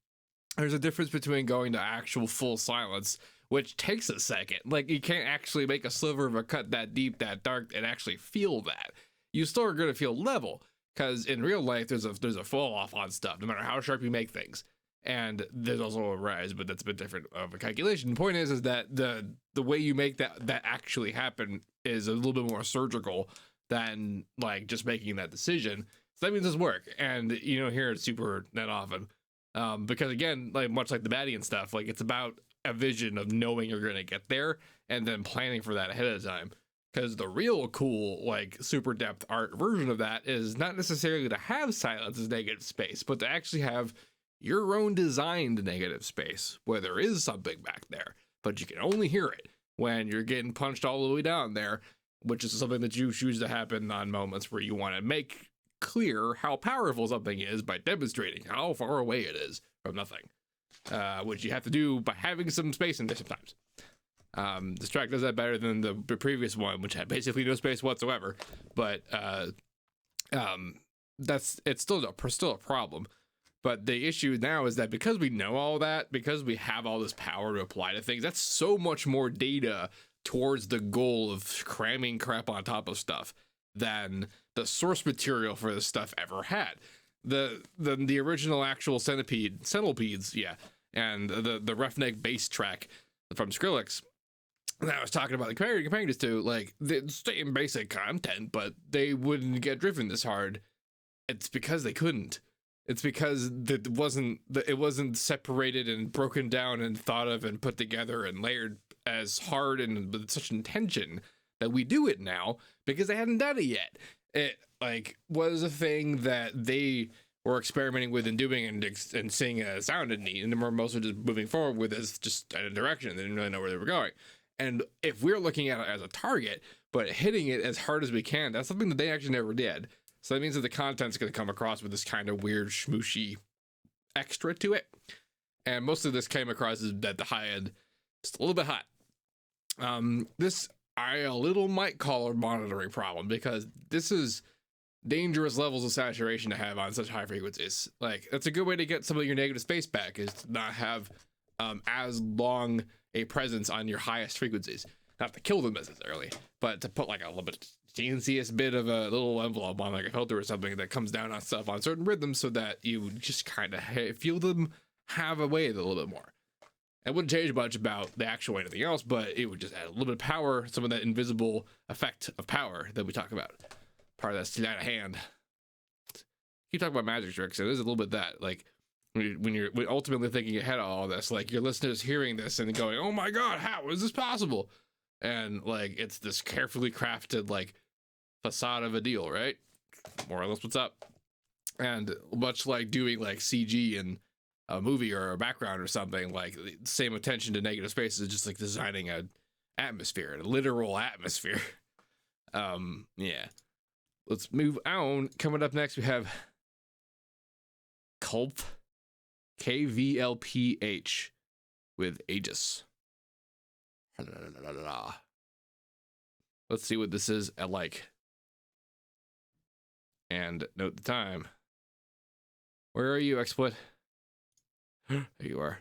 There's a difference between going to actual full silence, which takes a second. Like, you can't actually make a sliver of a cut that deep, that dark, and actually feel that. You still are going to feel level, because in real life there's a fall off on stuff no matter how sharp you make things, and there's also a rise, but that's a bit different of a calculation. The point is that the way you make that actually happen is a little bit more surgical than like just making that decision. So that means this work, and you don't hear it super that often, because again, like much like the baddie and stuff, like it's about a vision of knowing you're going to get there and then planning for that ahead of time. Because the real cool, like, super depth art version of that is not necessarily to have silence as negative space, but to actually have your own designed negative space where there is something back there, but you can only hear it when you're getting punched all the way down there, which is something that you choose to happen on moments where you want to make clear how powerful something is by demonstrating how far away it is from nothing, which you have to do by having some space in there sometimes. This track does that better than the previous one, which had basically no space whatsoever, but it's still a problem. But the issue now is that because we know all that, because we have all this power to apply to things, that's so much more data towards the goal of cramming crap on top of stuff than the source material for this stuff ever had. The original actual centipedes, yeah, and the roughneck bass track from Skrillex that I was talking about, comparing this to, like, the same basic content, but they wouldn't get driven this hard. It's because they couldn't. It's because it wasn't separated and broken down and thought of and put together and layered as hard and with such intention that we do it now, because they hadn't done it yet. It like was a thing that they were experimenting with and doing and seeing it sounded neat, and they were mostly just moving forward with as just a direction. They didn't really know where they were going. And if we're looking at it as a target, but hitting it as hard as we can, that's something that they actually never did. So that means that the content's going to come across with this kind of weird schmooshy extra to it. And most of this came across as at the high end, just a little bit hot. This I a little might call a monitoring problem, because this is dangerous levels of saturation to have on such high frequencies. Like, that's a good way to get some of your negative space back, is to not have as long a presence on your highest frequencies. Not to kill them necessarily, but to put like a little bit teeniest bit of a little envelope on like a filter or something that comes down on stuff on certain rhythms, so that you just kind of feel them have a weight a little bit more. It wouldn't change much about the actual anything else, but it would just add a little bit of power, some of that invisible effect of power that we talk about. Part of that sleight of hand. Keep talking about magic tricks. It is a little bit that, like, when you're ultimately thinking ahead of all this, like, your listeners hearing this and going, oh my god, how is this possible? And like, it's this carefully crafted like facade of a deal, right? More or less what's up. And much like doing like CG in a movie or a background or something, like the same attention to negative space is just like designing a atmosphere, a literal atmosphere. Yeah. let's move on. Coming up next, we have KVLPH with Aegis. Let's see what this is at like. And note the time. Where are you, XSplit? There you are.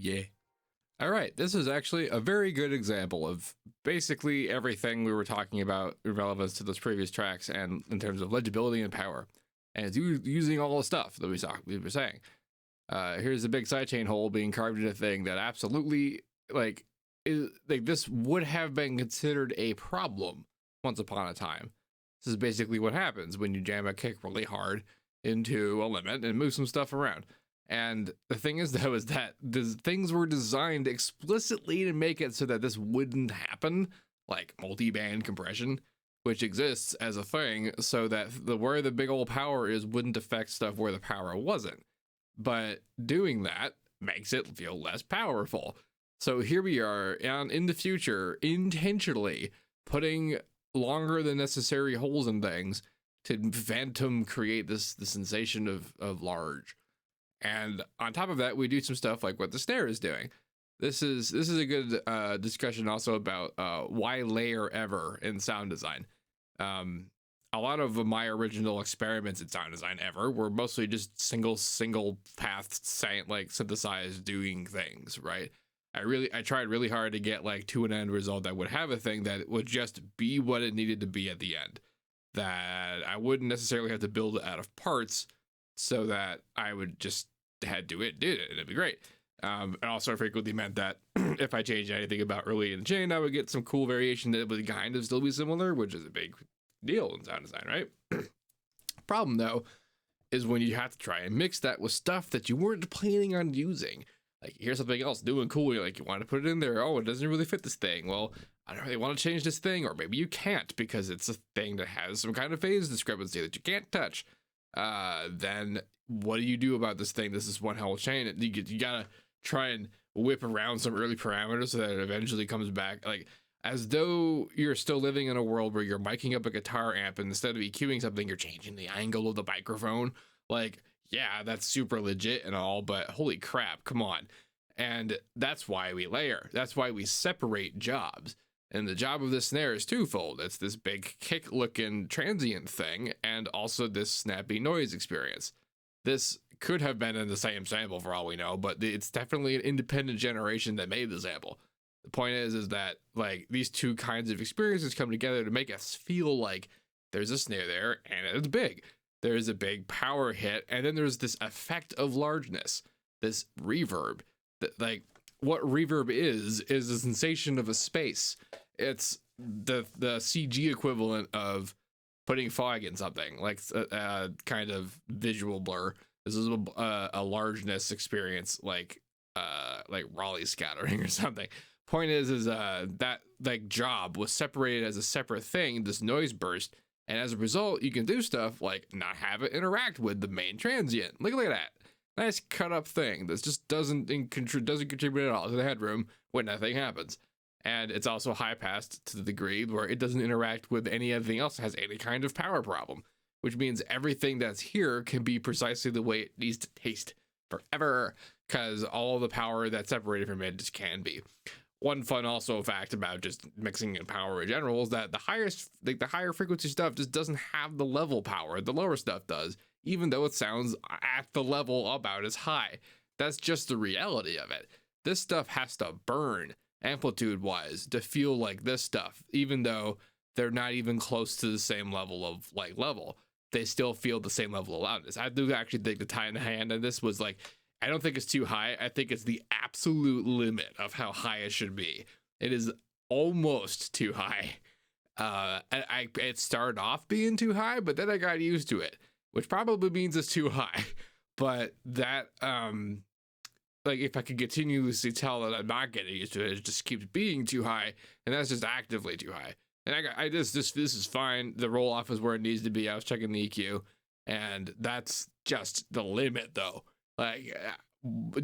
Yeah. All right. This is actually a very good example of basically everything we were talking about in relevance to those previous tracks and in terms of legibility and power. And it's using all the stuff that we were saying. Here's a big sidechain hole being carved into a thing that absolutely this would have been considered a problem once upon a time. This is basically what happens when you jam a kick really hard into a limit and move some stuff around. And the thing is, though, is that things were designed explicitly to make it so that this wouldn't happen, like multi-band compression, which exists as a thing, so that where the big old power is wouldn't affect stuff where the power wasn't. But doing that makes it feel less powerful. So here we are, and in the future, intentionally putting longer than necessary holes in things to phantom create this sensation of large. And on top of that, we do some stuff like what the snare is doing. This is a good discussion also about why layer ever in sound design. A lot of my original experiments in sound design ever were mostly just single path synthesized doing things, right? I tried really hard to get like to an end result that would have a thing that would just be what it needed to be at the end. That I wouldn't necessarily have to build it out of parts, so that I would just did it and it'd be great. It also frequently meant that if I changed anything about early in the chain, I would get some cool variation that would kind of still be similar, which is a big deal in sound design, right? Problem though is when you have to try and mix that with stuff that you weren't planning on using. Like, here's something else doing cool. You're like, you want to put it in there. Oh, it doesn't really fit this thing. Well, I don't really want to change this thing, or maybe you can't because it's a thing that has some kind of phase discrepancy that you can't touch. Then what do you do about this thing? This is one whole chain. You gotta try and whip around some early parameters so that it eventually comes back. Like, as though you're still living in a world where you're miking up a guitar amp and instead of EQing something, you're changing the angle of the microphone. Like, yeah, that's super legit and all, but holy crap, come on. And that's why we layer. That's why we separate jobs. And the job of this snare is twofold. It's this big kick looking transient thing and also this snappy noise experience. This could have been in the same sample for all we know, but it's definitely an independent generation that made the sample. The point is that like these two kinds of experiences come together to make us feel like there's a snare there and it's big. There's a big power hit, and then there's this effect of largeness, this reverb. Like, what reverb is a sensation of a space. It's the CG equivalent of putting fog in something, like a kind of visual blur. This is a largeness experience, like Raleigh scattering or something. Point is that like job was separated as a separate thing, this noise burst. And as a result, you can do stuff like not have it interact with the main transient. Look at that. Nice cut up thing that just doesn't contribute at all to the headroom when nothing happens. And it's also high passed to the degree where it doesn't interact with anything else that has any kind of power problem, which means everything that's here can be precisely the way it needs to taste forever, because all the power that's separated from it just can be. One fun also fact about just mixing in power in general is that the higher frequency stuff just doesn't have the level power the lower stuff does, even though it sounds at the level about as high. That's just the reality of it. This stuff has to burn amplitude wise to feel like this stuff, even though they're not even close to the same level of level. They still feel the same level of loudness. I do actually think the tie in the hand and this was like, I don't think it's too high. I think it's the absolute limit of how high it should be. It is almost too high. It started off being too high, but then I got used to it, which probably means it's too high. But that, like, if I could continuously tell that I'm not getting used to it, it just keeps being too high, and that's just actively too high. And this is fine. The roll off is where it needs to be. I was checking the EQ, and that's just the limit, though. Like,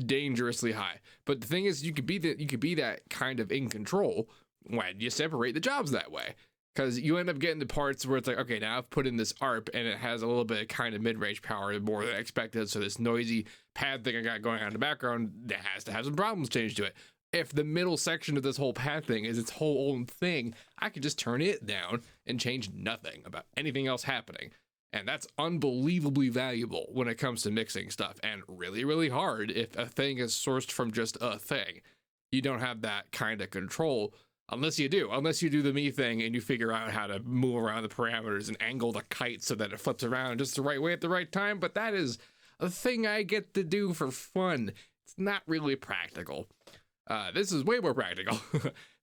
dangerously high. But the thing is, you could be that kind of in control when you separate the jobs that way, because you end up getting the parts where it's like, okay, now I've put in this ARP and it has a little bit of kind of mid-range power more than expected, so this noisy pad thing I got going on in the background that has to have some problems changed to it. If the middle section of this whole pad thing is its whole own thing, I could just turn it down and change nothing about anything else happening. And that's unbelievably valuable when it comes to mixing stuff, and really, really hard if a thing is sourced from just a thing. You don't have that kind of control unless you do the me thing and you figure out how to move around the parameters and angle the kite so that it flips around just the right way at the right time. But that is a thing I get to do for fun. It's not really practical. This is way more practical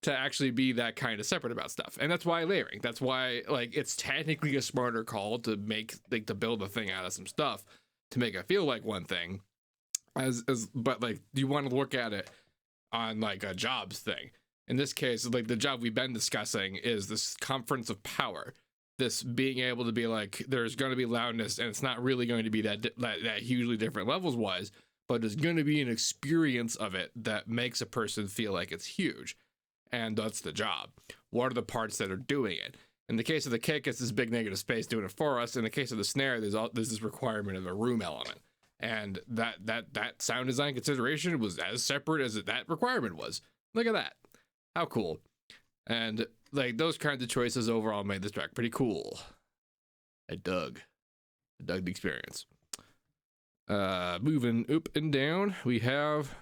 to actually be that kind of separate about stuff. And that's why layering. That's why, like, it's technically a smarter call to make, like, to build a thing out of some stuff to make it feel like one thing. But, like, you want to look at it on, like, a jobs thing. In this case, like, the job we've been discussing is this conference of power. This being able to be like, there's going to be loudness, and it's not really going to be that hugely different levels wise, but there's going to be an experience of it that makes a person feel like it's huge. And that's the job. What are the parts that are doing it? In the case of the kick, it's this big negative space doing it for us. In the case of the snare, there's this requirement of a room element. And that sound design consideration was as separate as that requirement was. Look at that. How cool. And like those kinds of choices overall made this track pretty cool. I dug the experience. Moving up and down, we have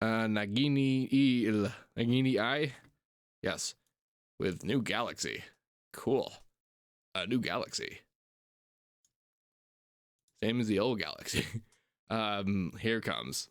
Nagini I, yes, with New Galaxy. Cool. A new galaxy. Same as the old galaxy. Here comes.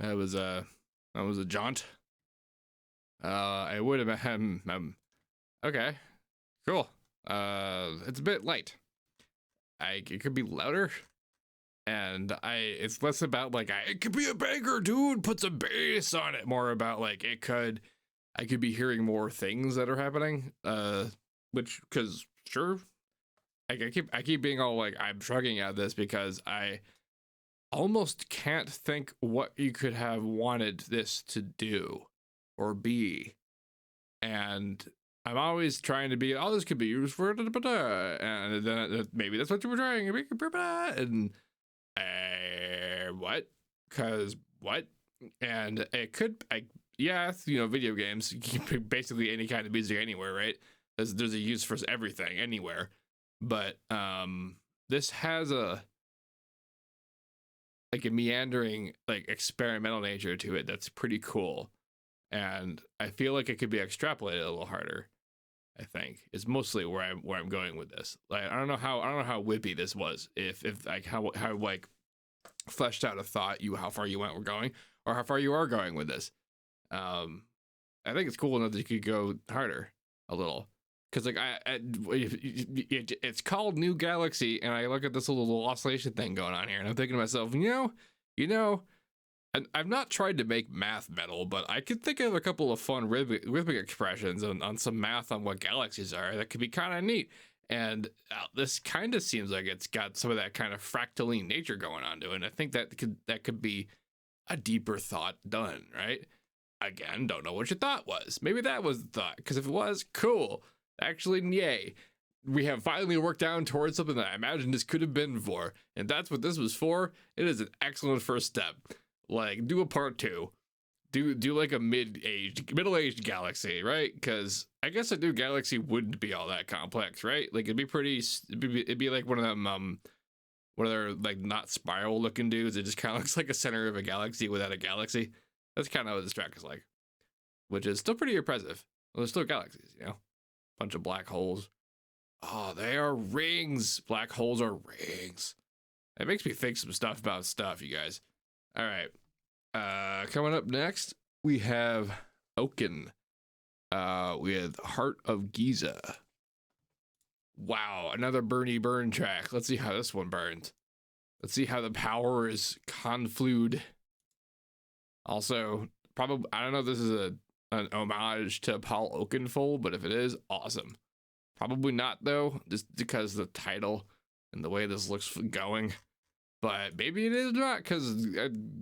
That was a jaunt. I would have okay, cool. It's a bit light. It could be louder, and it's less about like it could be a banger, dude. Put some bass on it. More about like I could be hearing more things that are happening. Because sure, I keep being all like I'm shrugging at this because I almost can't think what you could have wanted this to do or be, and I'm always trying to be, oh, this could be used for and then maybe that's what you were trying, and what? Because what? And it could, video games, basically any kind of music anywhere, right? There's a use for everything anywhere, but this has a meandering, like experimental nature to it that's pretty cool, and I feel like it could be extrapolated a little harder. I think is mostly where I'm going with this. Like I don't know how whippy this was, if like how like fleshed out a thought how far you were going, or how far you are going with this. I think it's cool enough that you could go harder a little. Because like it's called New Galaxy, and I look at this little oscillation thing going on here, and I'm thinking to myself, you know, and I've not tried to make math metal, but I could think of a couple of fun rhythmic expressions on some math on what galaxies are that could be kind of neat. And this kind of seems like it's got some of that kind of fractaline nature going on to it. And I think that could be a deeper thought done, right? Again, don't know what your thought was. Maybe that was the thought, because if it was, cool. Actually, yay. We have finally worked down towards something that I imagined this could have been for. And that's what this was for. It is an excellent first step. Like, do a part 2. Do like a middle-aged galaxy, right? Because I guess a new galaxy wouldn't be all that complex, right? Like it'd be like one of them one of their like not spiral looking dudes. It just kind of looks like a center of a galaxy without a galaxy. That's kind of what this track is like, which is still pretty impressive. Well, there's still galaxies, bunch of black holes. Oh, they are rings. Black holes are rings. It makes me think some stuff about stuff, you guys. All right. Coming up next, we have Oaken with Heart of Giza. Wow, another burn track. Let's see how this one burns. Let's see how the power is conflued. Also, probably, I don't know if this is an homage to Paul Oakenfold, but if it is, awesome. Probably not, though, just because of the title and the way this looks going. But maybe it is not, because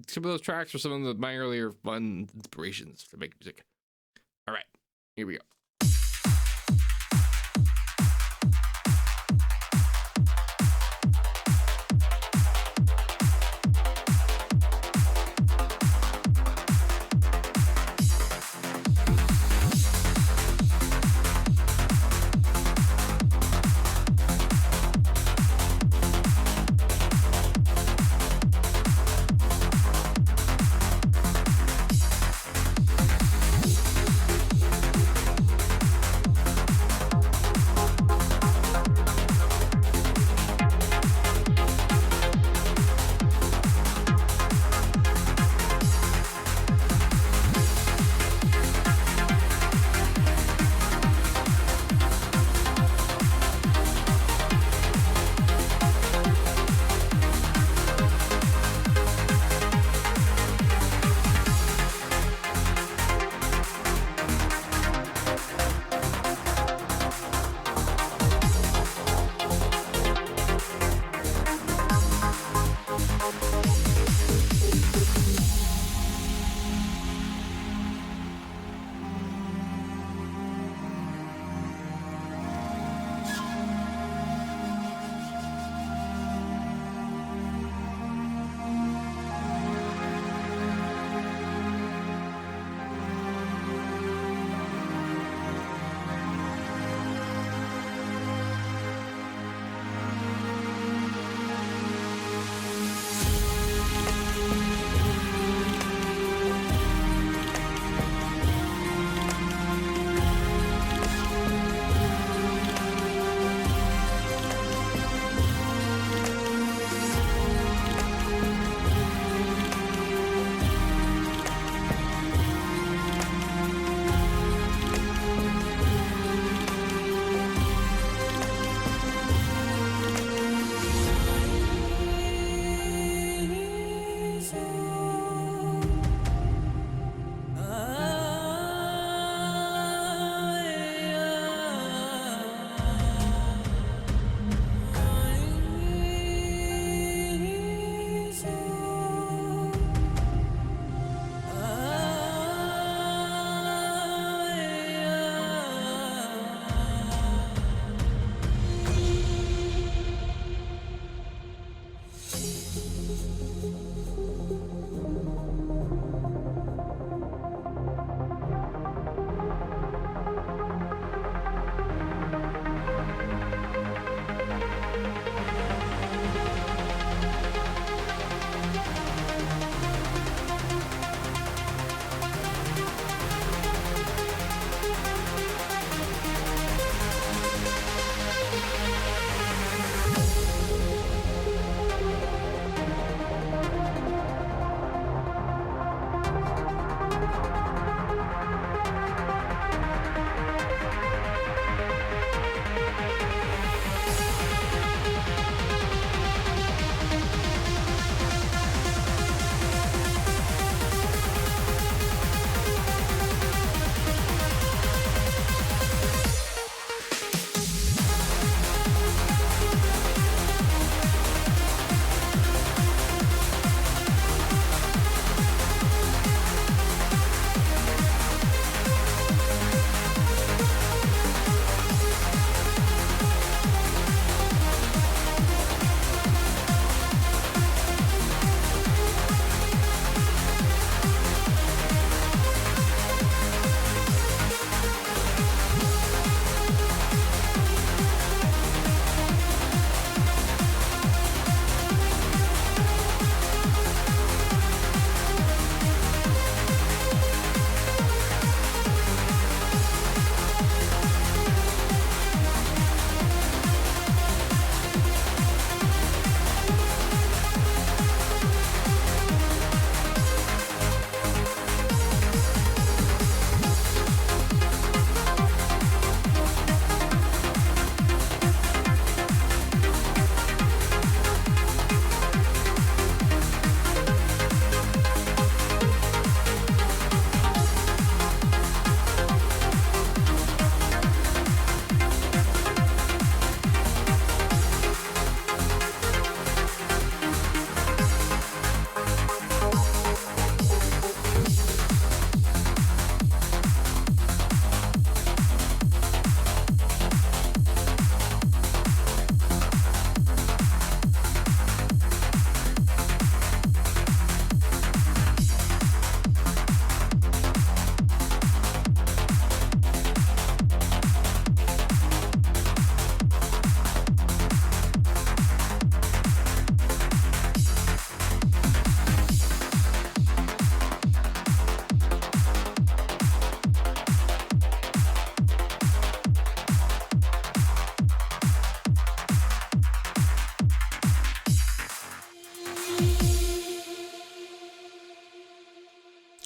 some of those tracks are some of my earlier fun inspirations to make music. All right, here we go.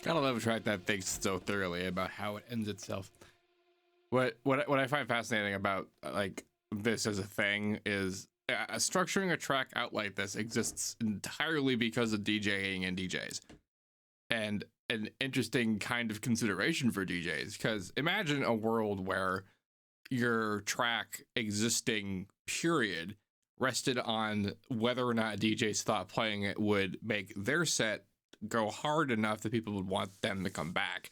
Gotta love a track that thinks so thoroughly about how it ends itself. What I find fascinating about like this as a thing is structuring a track out like this exists entirely because of DJing and DJs, and an interesting kind of consideration for DJs. Because imagine a world where your track existing period rested on whether or not DJs thought playing it would make their set go hard enough that people would want them to come back,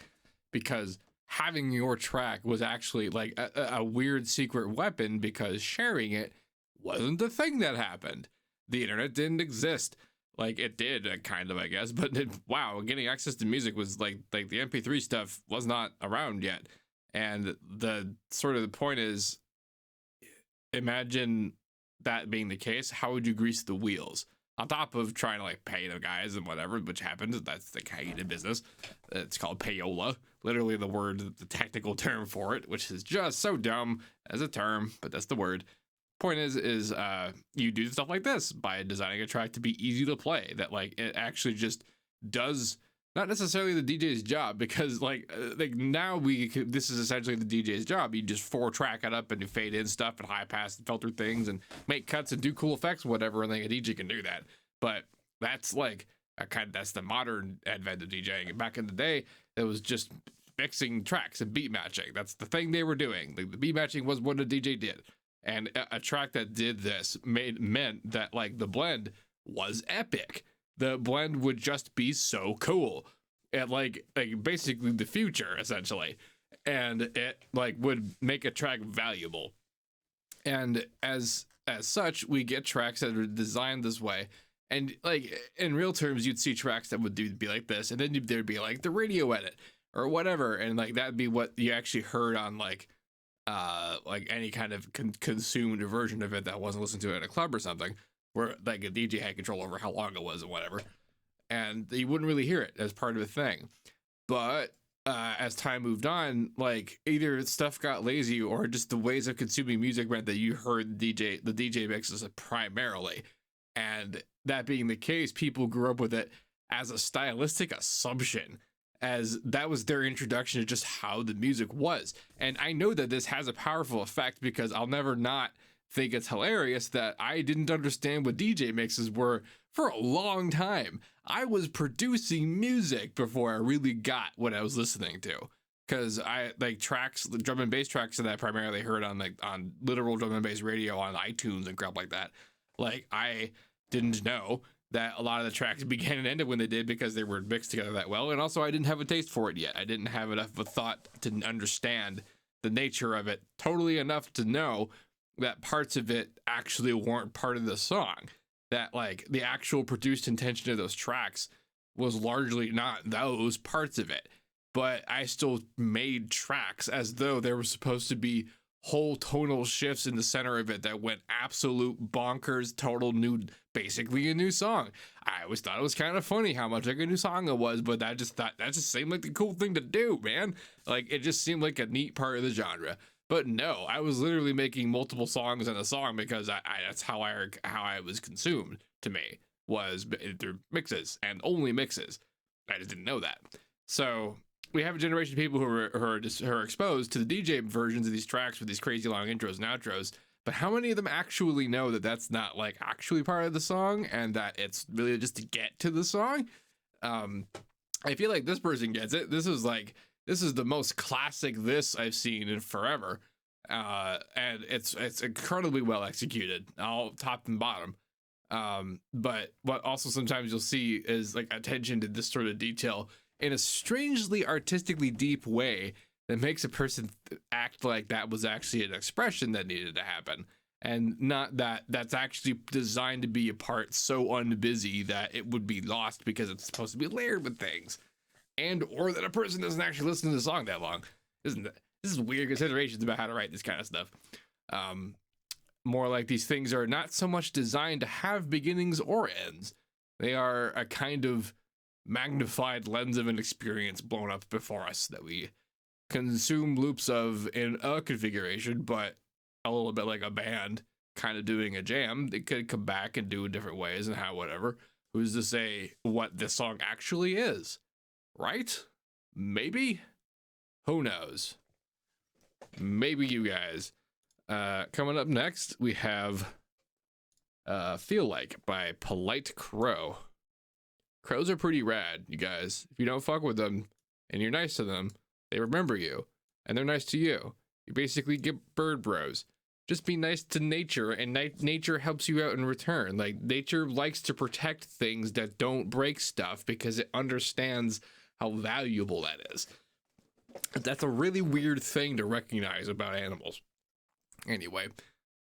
because having your track was actually like a weird secret weapon, because sharing it wasn't the thing that happened. The internet didn't exist. Like, it did kind of, I guess, but wow, getting access to music was like the MP3 stuff was not around yet. And the sort of the point is, imagine that being the case, how would you grease the wheels? On top of trying to like pay the guys and whatever, which happens, that's the kind of business. It's called payola, literally the technical term for it, which is just so dumb as a term, but that's the word. Point is you do stuff like this by designing a track to be easy to play, that like it actually just does not necessarily the DJ's job, because like now this is essentially the DJ's job. You just 4-track it up and you fade in stuff and high pass and filter things and make cuts and do cool effects, whatever, and like a DJ can do that. But that's like that's the modern advent of DJing. Back in the day, it was just mixing tracks and beat matching. That's the thing they were doing. Like, the beat matching was what a DJ did. And a track that did this meant that like the blend was epic. The blend would just be so cool, and like basically the future essentially, and it like would make a track valuable. And as such, we get tracks that are designed this way. And like in real terms, you'd see tracks that would be like this, and then there'd be like the radio edit or whatever, and like that'd be what you actually heard on like any kind of consumed version of it that wasn't listened to at a club or something, where like a DJ had control over how long it was and whatever, and you wouldn't really hear it as part of a thing. But as time moved on, like either stuff got lazy or just the ways of consuming music meant that you heard the DJ mixes primarily. And that being the case, people grew up with it as a stylistic assumption, as that was their introduction to just how the music was. And I know that this has a powerful effect, because I'll never not think it's hilarious that I didn't understand what DJ mixes were for a long time. I was producing music before I really got what I was listening to, because I like tracks, the drum and bass tracks that I primarily heard on literal drum and bass radio on iTunes and crap like that. Like, I didn't know that a lot of the tracks began and ended when they did because they were mixed together that well. And also I didn't have a taste for it yet. I didn't have enough of a thought to understand the nature of it totally enough to know that parts of it actually weren't part of the song, that like the actual produced intention of those tracks was largely not those parts of it. But I still made tracks as though there were supposed to be whole tonal shifts in the center of it that went absolute bonkers, total new, basically a new song. I always thought it was kind of funny how much like a new song it was, but that just seemed like the cool thing to do, man. Like, it just seemed like a neat part of the genre. But no, I was literally making multiple songs in a song, because that's how I was consumed, to me, was through mixes and only mixes. I just didn't know that. So we have a generation of people who are exposed to the DJ versions of these tracks with these crazy long intros and outros. But how many of them actually know that that's not like actually part of the song, and that it's really just to get to the song? I feel like this person gets it. This is the most classic this I've seen in forever. And it's incredibly well executed, all top and bottom. But what also sometimes you'll see is like attention to this sort of detail in a strangely artistically deep way that makes a person act like that was actually an expression that needed to happen, and not that that's actually designed to be a part so unbusy that it would be lost because it's supposed to be layered with things, and or that a person doesn't actually listen to the song that long. This is weird considerations about how to write this kind of stuff. More like these things are not so much designed to have beginnings or ends. They are a kind of magnified lens of an experience blown up before us that we consume loops of in a configuration, but a little bit like a band kind of doing a jam. They could come back and do it different ways and how, whatever. Who's to say what this song actually is? right? Maybe? Who knows? Maybe you guys. Coming up next, we have Feel Like by PoliteCrow. Crows are pretty rad, you guys. If you don't fuck with them and you're nice to them, they remember you and they're nice to you. You basically get bird bros. Just be nice to nature, and nature helps you out in return. Like, nature likes to protect things that don't break stuff because it understands how valuable that is. That's a really weird thing to recognize about animals. Anyway,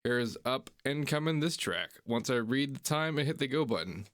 here's up and coming this track. Once I read the time and hit the go button.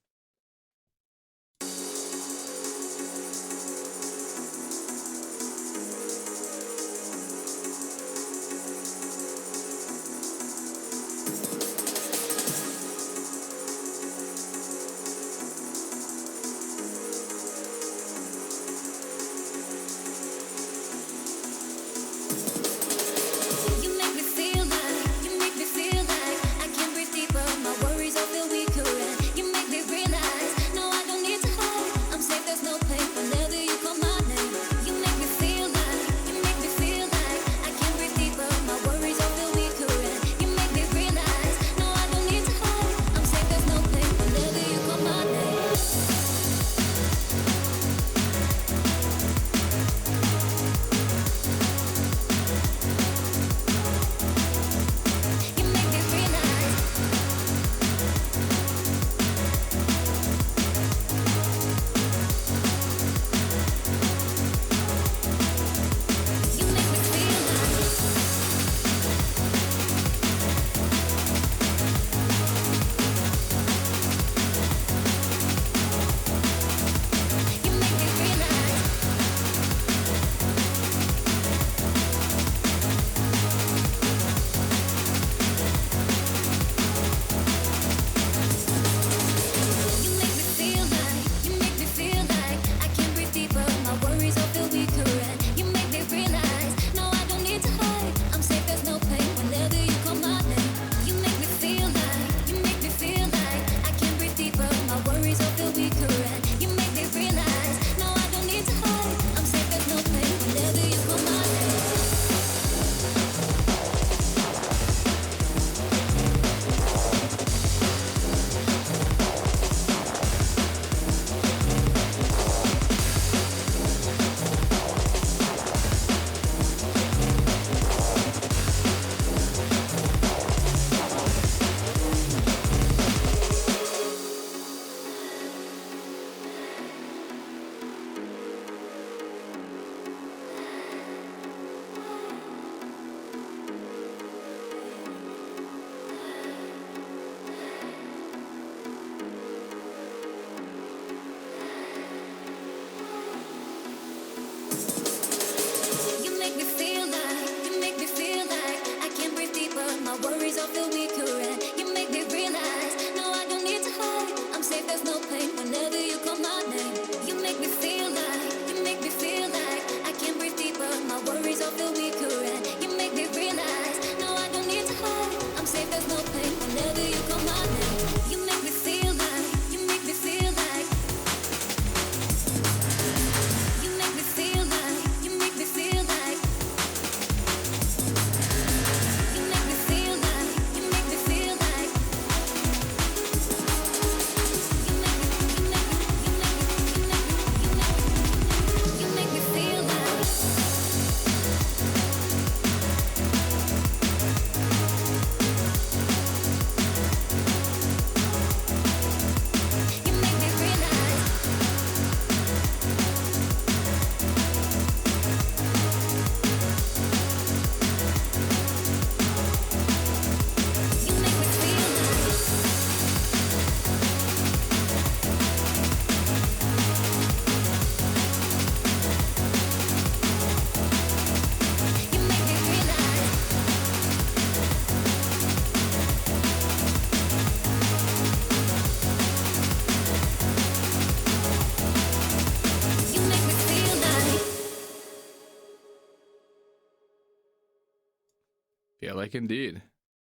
Yeah, like indeed.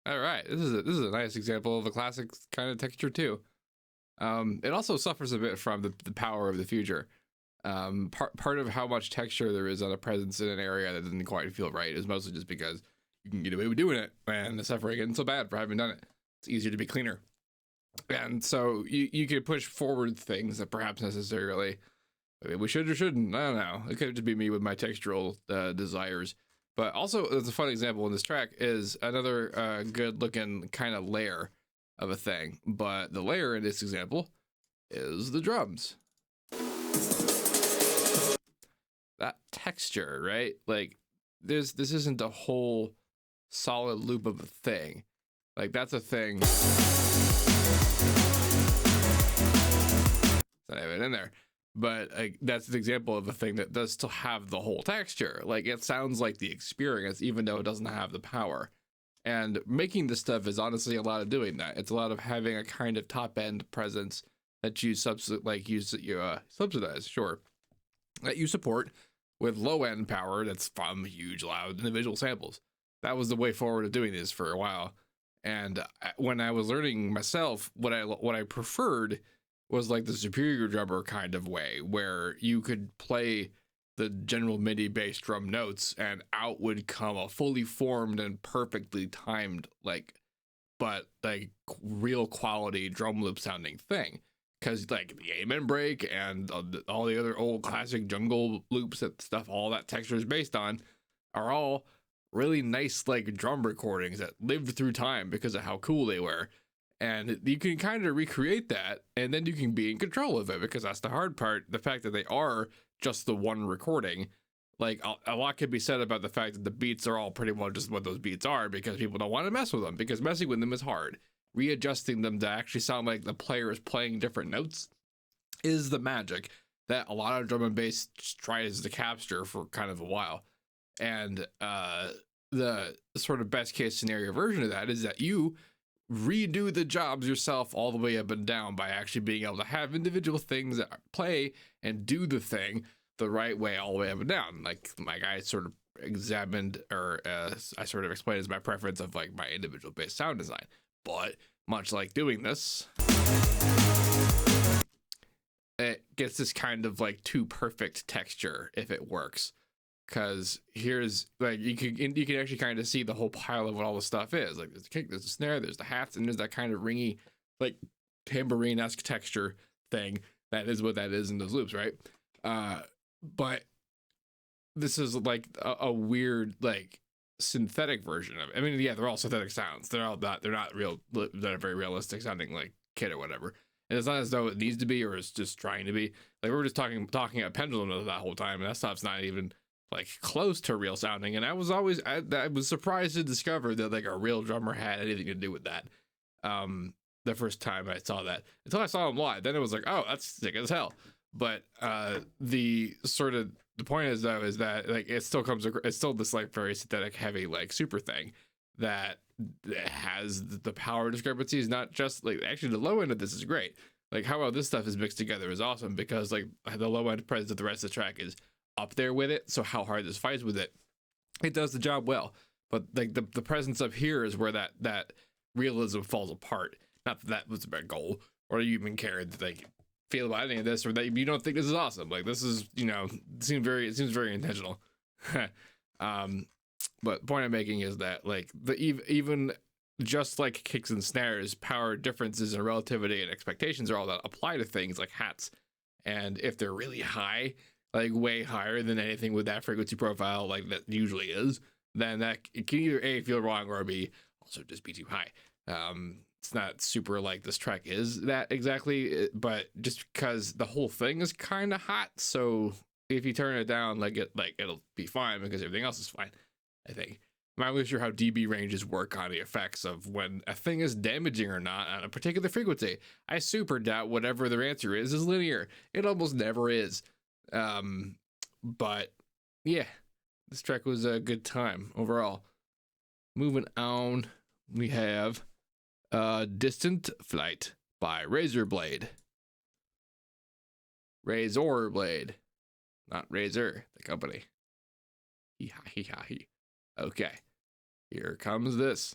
All right, this is a nice example of a classic kind of texture too. It also suffers a bit from the power of the future. Part of how much texture there is on a presence in an area that doesn't quite feel right is mostly just because you can get away with doing it, and the suffering isn't so bad for having done it. It's easier to be cleaner. And so you can push forward things that perhaps necessarily maybe we should or shouldn't. I don't know. It could just be me with my textural desires. But also, as a fun example in this track is another good looking kind of layer of a thing. But the layer in this example is the drums. That texture, right? Like this isn't a whole solid loop of a thing. Like that's a thing. It's not even in there. But that's an example of a thing that does still have the whole texture. Like it sounds like the experience, even though it doesn't have the power. And making this stuff is honestly a lot of doing that. It's a lot of having a kind of top end presence that you subsidize, sure, that you support with low end power that's from huge, loud individual samples. That was the way forward of doing this for a while. And when I was learning myself, what I preferred was like the superior drummer kind of way, where you could play the general MIDI bass drum notes and out would come a fully formed and perfectly timed, but real quality drum loop sounding thing. Because like the amen break and all the other old classic jungle loops that stuff, all that texture is based on, are all really nice like drum recordings that lived through time because of how cool they were. And you can kind of recreate that, and then you can be in control of it, because that's the hard part. The fact that they are just the one recording, like a lot could be said about the fact that the beats are all pretty well just what those beats are, because people don't want to mess with them, because messing with them is hard. Readjusting them to actually sound like the player is playing different notes is the magic that a lot of drum and bass tries to capture for kind of a while. And the sort of best case scenario version of that is that you redo the jobs yourself all the way up and down by actually being able to have individual things that play and do the thing the right way all the way up and down. Like I sort of examined, or I sort of explained as my preference of like my individual bass sound design. But much like doing this, it gets this kind of like too perfect texture if it works. Because here's like you can actually kind of see the whole pile of what all the stuff is. Like there's the kick, there's the snare, there's the hats, and there's that kind of ringy, like tambourine-esque texture thing. That is what that is in those loops, right? But this is like a weird like synthetic version of it. I mean, yeah, they're all synthetic sounds. They're not real. They're not very realistic sounding like kit or whatever. And it's not as though it needs to be or it's just trying to be. Like we were just talking about pendulum that whole time, and that stuff's not even like close to real sounding. And I was surprised to discover that like a real drummer had anything to do with that. The first time I saw that, until I saw him live, then it was like, oh, that's sick as hell. But the point is though is that like it's still this like very synthetic heavy like super thing that has the power discrepancies. Not just like actually the low end of this is great. Like how well this stuff is mixed together is awesome, because like the low end presence of the rest of the track is up there with it. So how hard this fights with it, it does the job well. But like the presence up here is where that realism falls apart. Not that was a goal, or you even care that like feel about any of this, or that you don't think this is awesome. Like this is, it seems very intentional. But the point I'm making is that like even just like kicks and snares, power differences and relativity and expectations are all that apply to things like hats. And if they're really high, like way higher than anything with that frequency profile, like that usually is, then that it can either A, feel wrong, or B, also just be too high. It's not super like this track is that exactly, but just because the whole thing is kind of hot, so if you turn it down, it'll be fine because everything else is fine, I think. I'm not really sure how dB ranges work on the effects of when a thing is damaging or not on a particular frequency. I super doubt whatever their answer is linear. It almost never is. But yeah, this track was a good time overall. Moving on, we have Distant Flight by RazorBlade. RazorBlade, not Razor, the company. Hee. Okay, here comes this.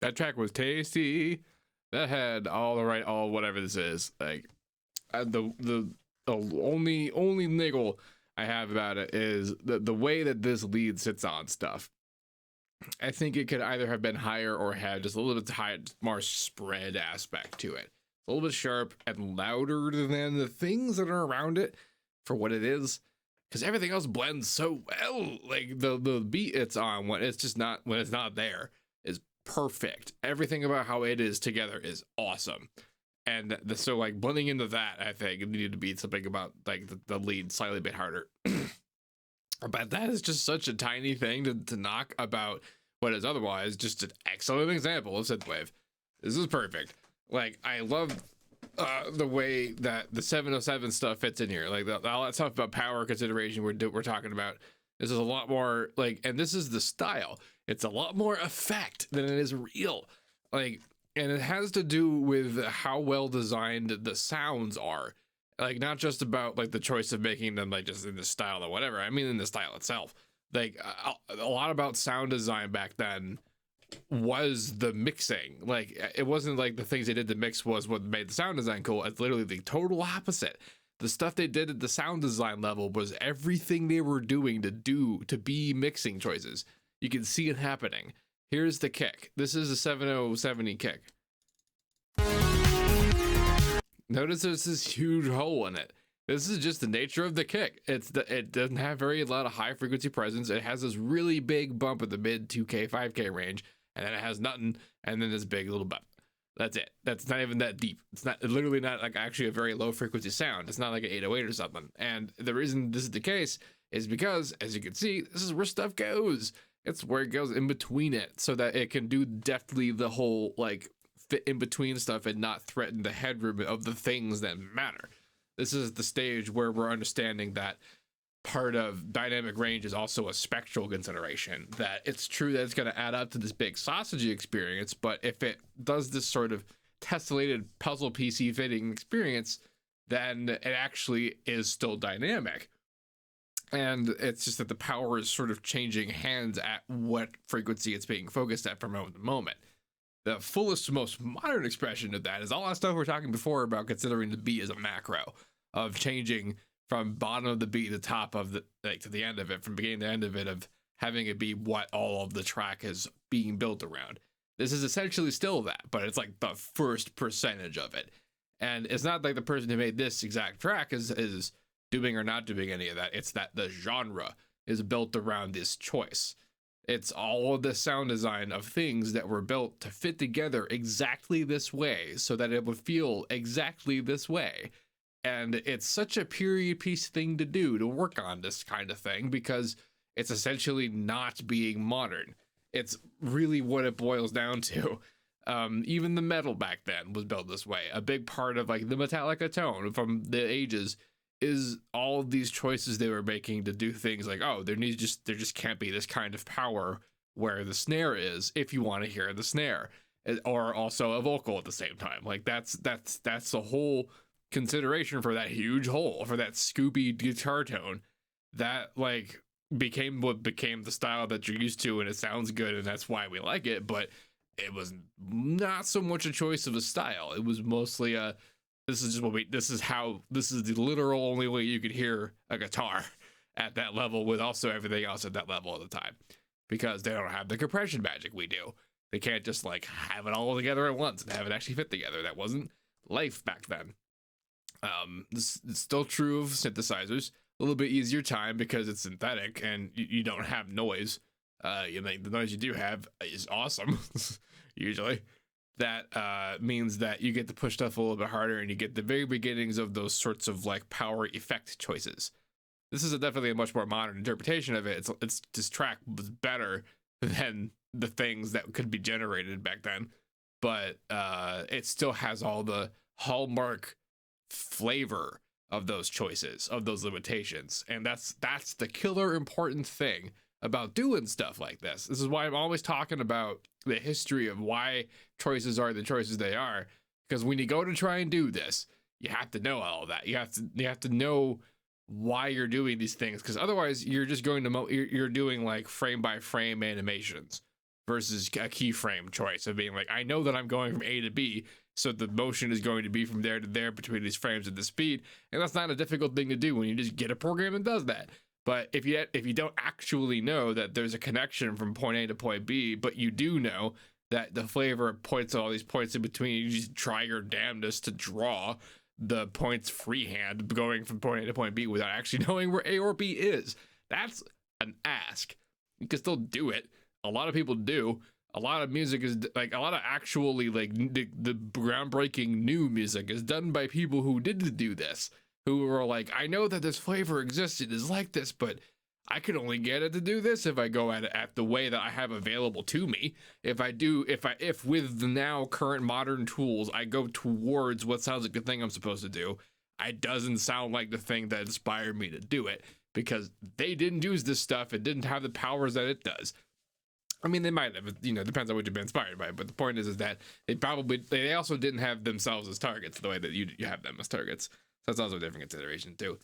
That track was tasty. That had all whatever this is. Like, the only niggle I have about it is the way that this lead sits on stuff. I think it could either have been higher or have just a little bit higher, more spread aspect to it. A little bit sharp and louder than the things that are around it for what it is, because everything else blends so well. Like the beat it's on when it's not there is perfect. Everything about how it is together is awesome. And so like blending into that, I think it needed to be something about like the lead slightly a bit harder. But that is just such a tiny thing to knock about what is otherwise just an excellent example of synthwave. This is perfect. Like, I love the way that the 707 stuff fits in here. Like all that stuff about power consideration we're talking about. This is a lot more like, and this is the style. It's a lot more effect than it is real. Like, and it has to do with how well designed the sounds are. Like, not just about like the choice of making them like just in the style or whatever. I mean, in the style itself. Like a lot about sound design back then was the mixing. Like, it wasn't like the things they did to mix was what made the sound design cool. It's literally the total opposite. The stuff they did at the sound design level was everything they were doing to be mixing choices. You can see it happening. Here's the kick. This is a 7070 kick. Notice there's this huge hole in it. This is just the nature of the kick. It doesn't have a lot of high frequency presence. It has this really big bump at the mid 2K, 5K range, and then it has nothing, and then this big little bump. That's it. That's not even that deep. It's literally not like actually a very low frequency sound. It's not like an 808 or something. And the reason this is the case is because, as you can see, this is where stuff goes. It's where it goes in between it, so that it can do deftly the whole like fit in between stuff and not threaten the headroom of the things that matter. This is the stage where we're understanding that part of dynamic range is also a spectral consideration, that it's true that it's going to add up to this big sausagey experience, but if it does this sort of tessellated puzzle PC fitting experience, then it actually is still dynamic. And it's just that the power is sort of changing hands at what frequency it's being focused at from moment to moment. The fullest, most modern expression of that is all that stuff we're talking before about considering the beat as a macro, of changing from bottom of the beat to top of the, like, to the end of it, from beginning to end of it, of having it be what all of the track is being built around. This is essentially still that, but it's like the first percentage of it. And it's not like the person who made this exact track is doing or not doing any of that. It's that the genre is built around this choice. It's all of the sound design of things that were built to fit together exactly this way so that it would feel exactly this way. And it's such a period piece thing to do, to work on this kind of thing, because it's essentially not being modern. It's really what it boils down to. Even the metal back then was built this way. A big part of like the Metallica tone from the ages is all of these choices they were making to do things like, oh, there just can't be this kind of power where the snare is if you want to hear the snare, or also a vocal at the same time. Like that's the whole consideration for that huge hole, for that scoopy guitar tone that like became what became the style that you're used to, and it sounds good and that's why we like it. But it was not so much a choice of a style. It was mostly this is the literal only way you could hear a guitar at that level, with also everything else at that level at the time, because they don't have the compression magic we do. They can't just like have it all together at once and have it actually fit together. That wasn't life back then. This is still true of synthesizers. A little bit easier time because it's synthetic and you don't have noise. The noise you do have is awesome. Usually that means that you get to push stuff a little bit harder, and you get the very beginnings of those sorts of like power effect choices. This is definitely a much more modern interpretation of it. It's this track was better than the things that could be generated back then, but it still has all the hallmark flavor of those choices, of those limitations. And that's the killer important thing about doing stuff like this. This is why I'm always talking about the history of why choices are the choices they are, because when you go to try and do this, you have to know all of that. You have to know why you're doing these things, because otherwise you're just going to you're doing like frame by frame animations versus a keyframe choice of being like, I know that I'm going from A to B, so the motion is going to be from there to there between these frames at the speed, and that's not a difficult thing to do when you just get a program that does that. But if you don't actually know that there's a connection from point A to point B, but you do know that the flavor points at all these points in between, you just try your damnedest to draw the points freehand going from point A to point B without actually knowing where A or B is. That's an ask. You can still do it. A lot of people do. A lot of music is like, a lot of actually like the groundbreaking new music is done by people who did do this, who were like, I know that this flavor existed is like this, but I could only get it to do this if I go at it at the way that I have available to me. If with the now current modern tools, I go towards what sounds like the thing I'm supposed to do, it doesn't sound like the thing that inspired me to do it, because they didn't use this stuff. It didn't have the powers that it does. I mean, they might have, depends on what you've been inspired by. But the point is that they also didn't have themselves as targets the way that you have them as targets. So that's also a different consideration too.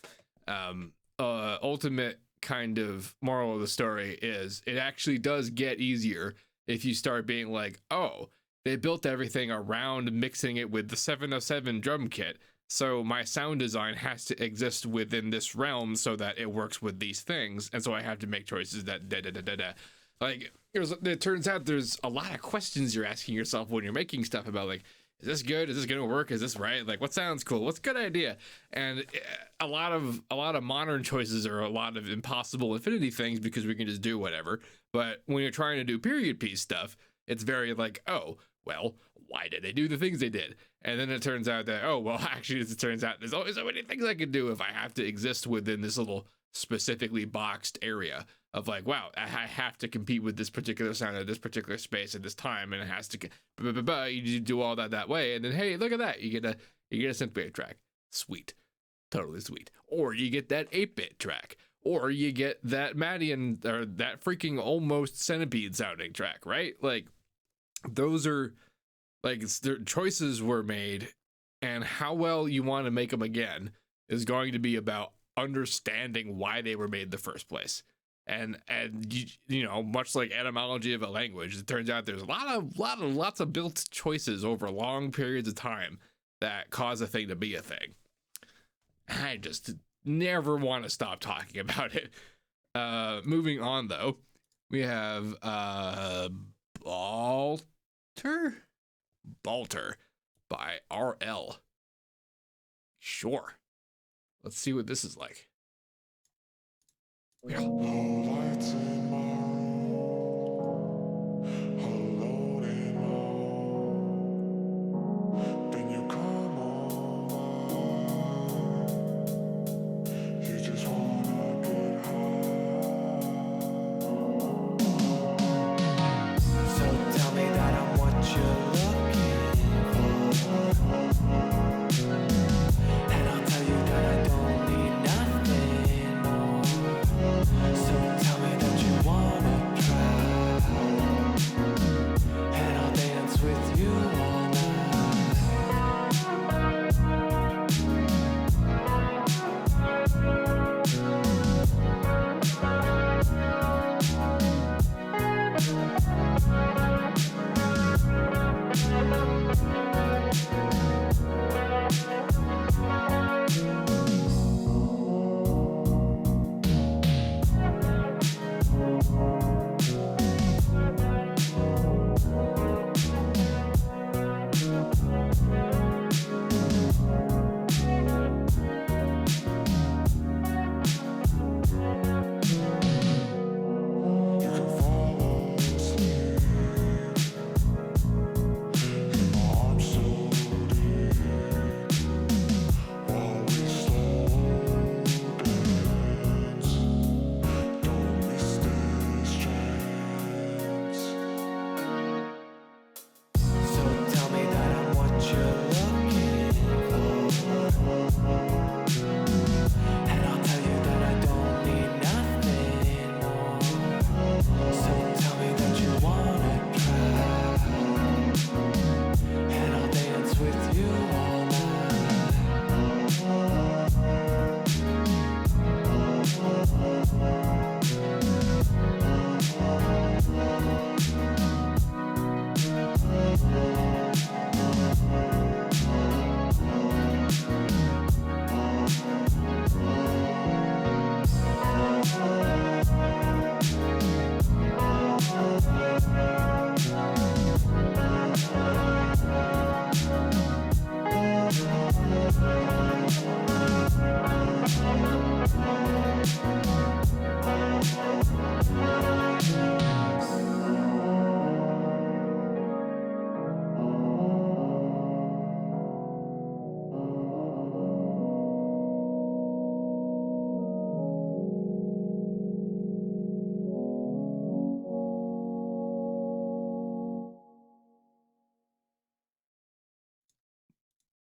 Ultimate kind of moral of the story is it actually does get easier if you start being like, oh, they built everything around mixing it with the 707 drum kit. So my sound design has to exist within this realm so that it works with these things. And so I have to make choices that Like, it turns out there's a lot of questions you're asking yourself when you're making stuff about, like, is this good? Is this going to work? Is this right? Like, what sounds cool? What's a good idea? And a lot of modern choices are a lot of impossible infinity things because we can just do whatever. But when you're trying to do period piece stuff, it's very like, oh, well, why did they do the things they did? And then it turns out that, oh, well, actually, as it turns out, there's always so many things I could do if I have to exist within this little specifically boxed area of like, wow, I have to compete with this particular sound at this particular space at this time, and it has to you do all that way, and then hey, look at that, you get a synthwave track, sweet, totally sweet. Or you get that 8-bit track, or you get that Madian or that freaking almost centipede sounding track, right? Like, those are like, their choices were made, and how well you want to make them again is going to be about understanding why they were made in the first place. And much like etymology of a language, it turns out there's lots of built choices over long periods of time that cause a thing to be a thing. I just never want to stop talking about it. Moving on though, we have Balter by RL. Sure. Let's see what this is like. Yeah. So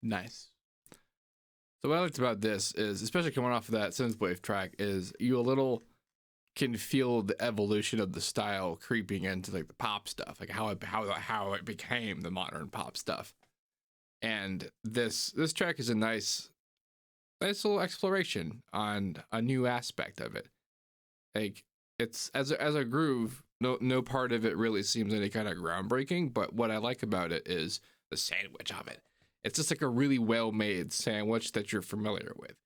Nice. So what I liked about this is, especially coming off of that synthwave track, is you a little can feel the evolution of the style creeping into like the pop stuff, like how it became the modern pop stuff. And this track is a nice little exploration on a new aspect of it. Like it's as a groove, no part of it really seems any kind of groundbreaking, but what I like about it is the sandwich of it. It's just like a really well-made sandwich that you're familiar with.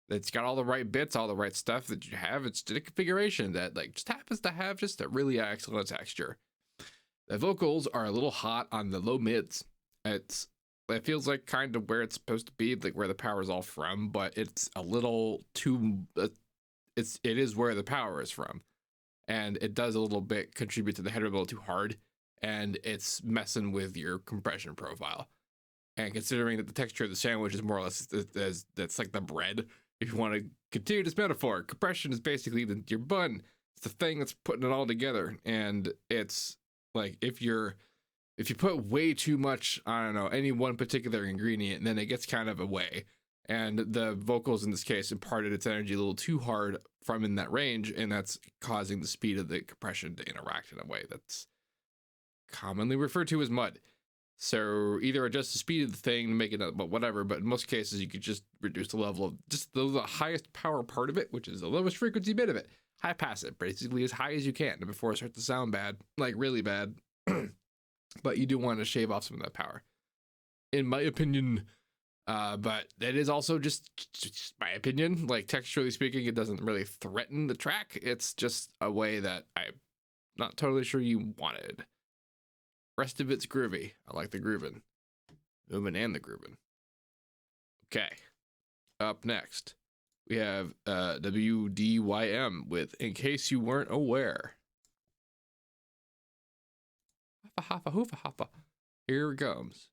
It's got all the right bits, all the right stuff that you have. It's a configuration that like just happens to have just a really excellent texture. The vocals are a little hot on the low mids. It feels like kind of where it's supposed to be, like where the power is all from, but it's a little too. It is where the power is from, and it does a little bit contribute to the header a little too hard, and it's messing with your compression profile. And considering that the texture of the sandwich is more or less that's like the bread. If you want to continue this metaphor, compression is basically your bun. It's the thing that's putting it all together. And it's like if you put way too much, I don't know, any one particular ingredient, then it gets kind of away. And the vocals in this case imparted its energy a little too hard from in that range, and that's causing the speed of the compression to interact in a way that's commonly referred to as mud. So either adjust the speed of the thing to make it, but whatever. But in most cases, you could just reduce the level of just the highest power part of it, which is the lowest frequency bit of it. High pass it basically as high as you can before it starts to sound bad, like really bad. But you do want to shave off some of that power, in my opinion. But it is also just my opinion. Like texturally speaking, it doesn't really threaten the track. It's just a way that I'm not totally sure you wanted. Rest of it's groovy. I like the grooving. Moving and the grooving. Okay. Up next, we have WDYM with In Case You Weren't Aware. Hoffa, hoffa, hoofa, hoffa. Here it comes.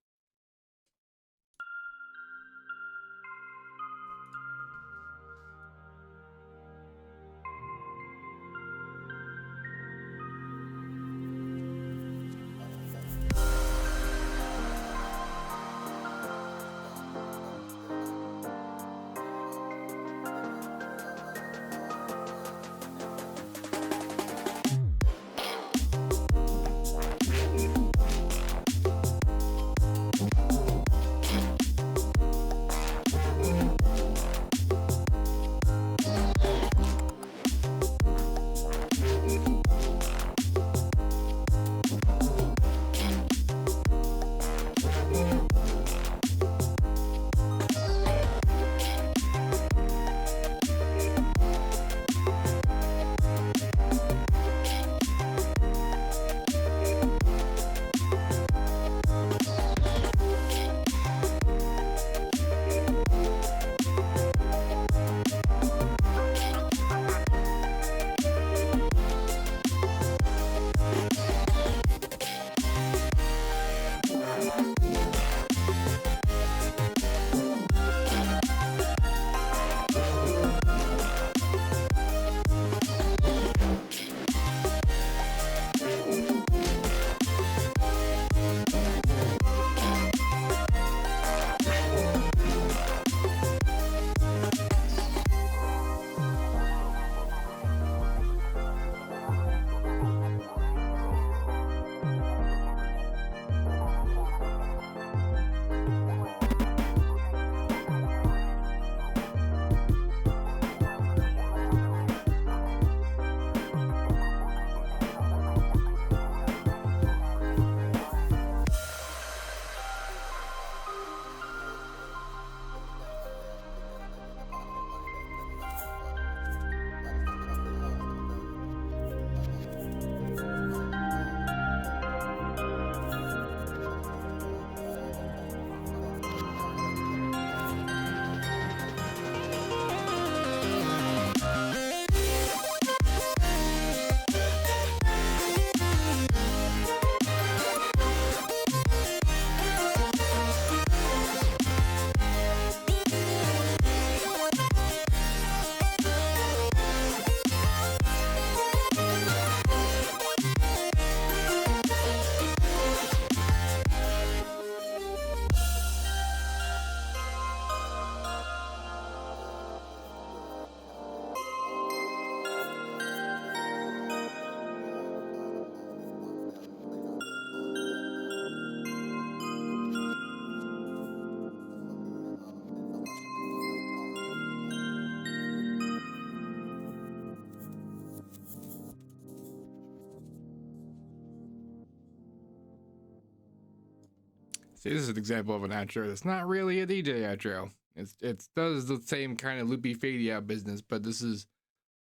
See, this is an example of an outro that's not really a DJ outro. It does the same kind of loopy fadey out business, but this is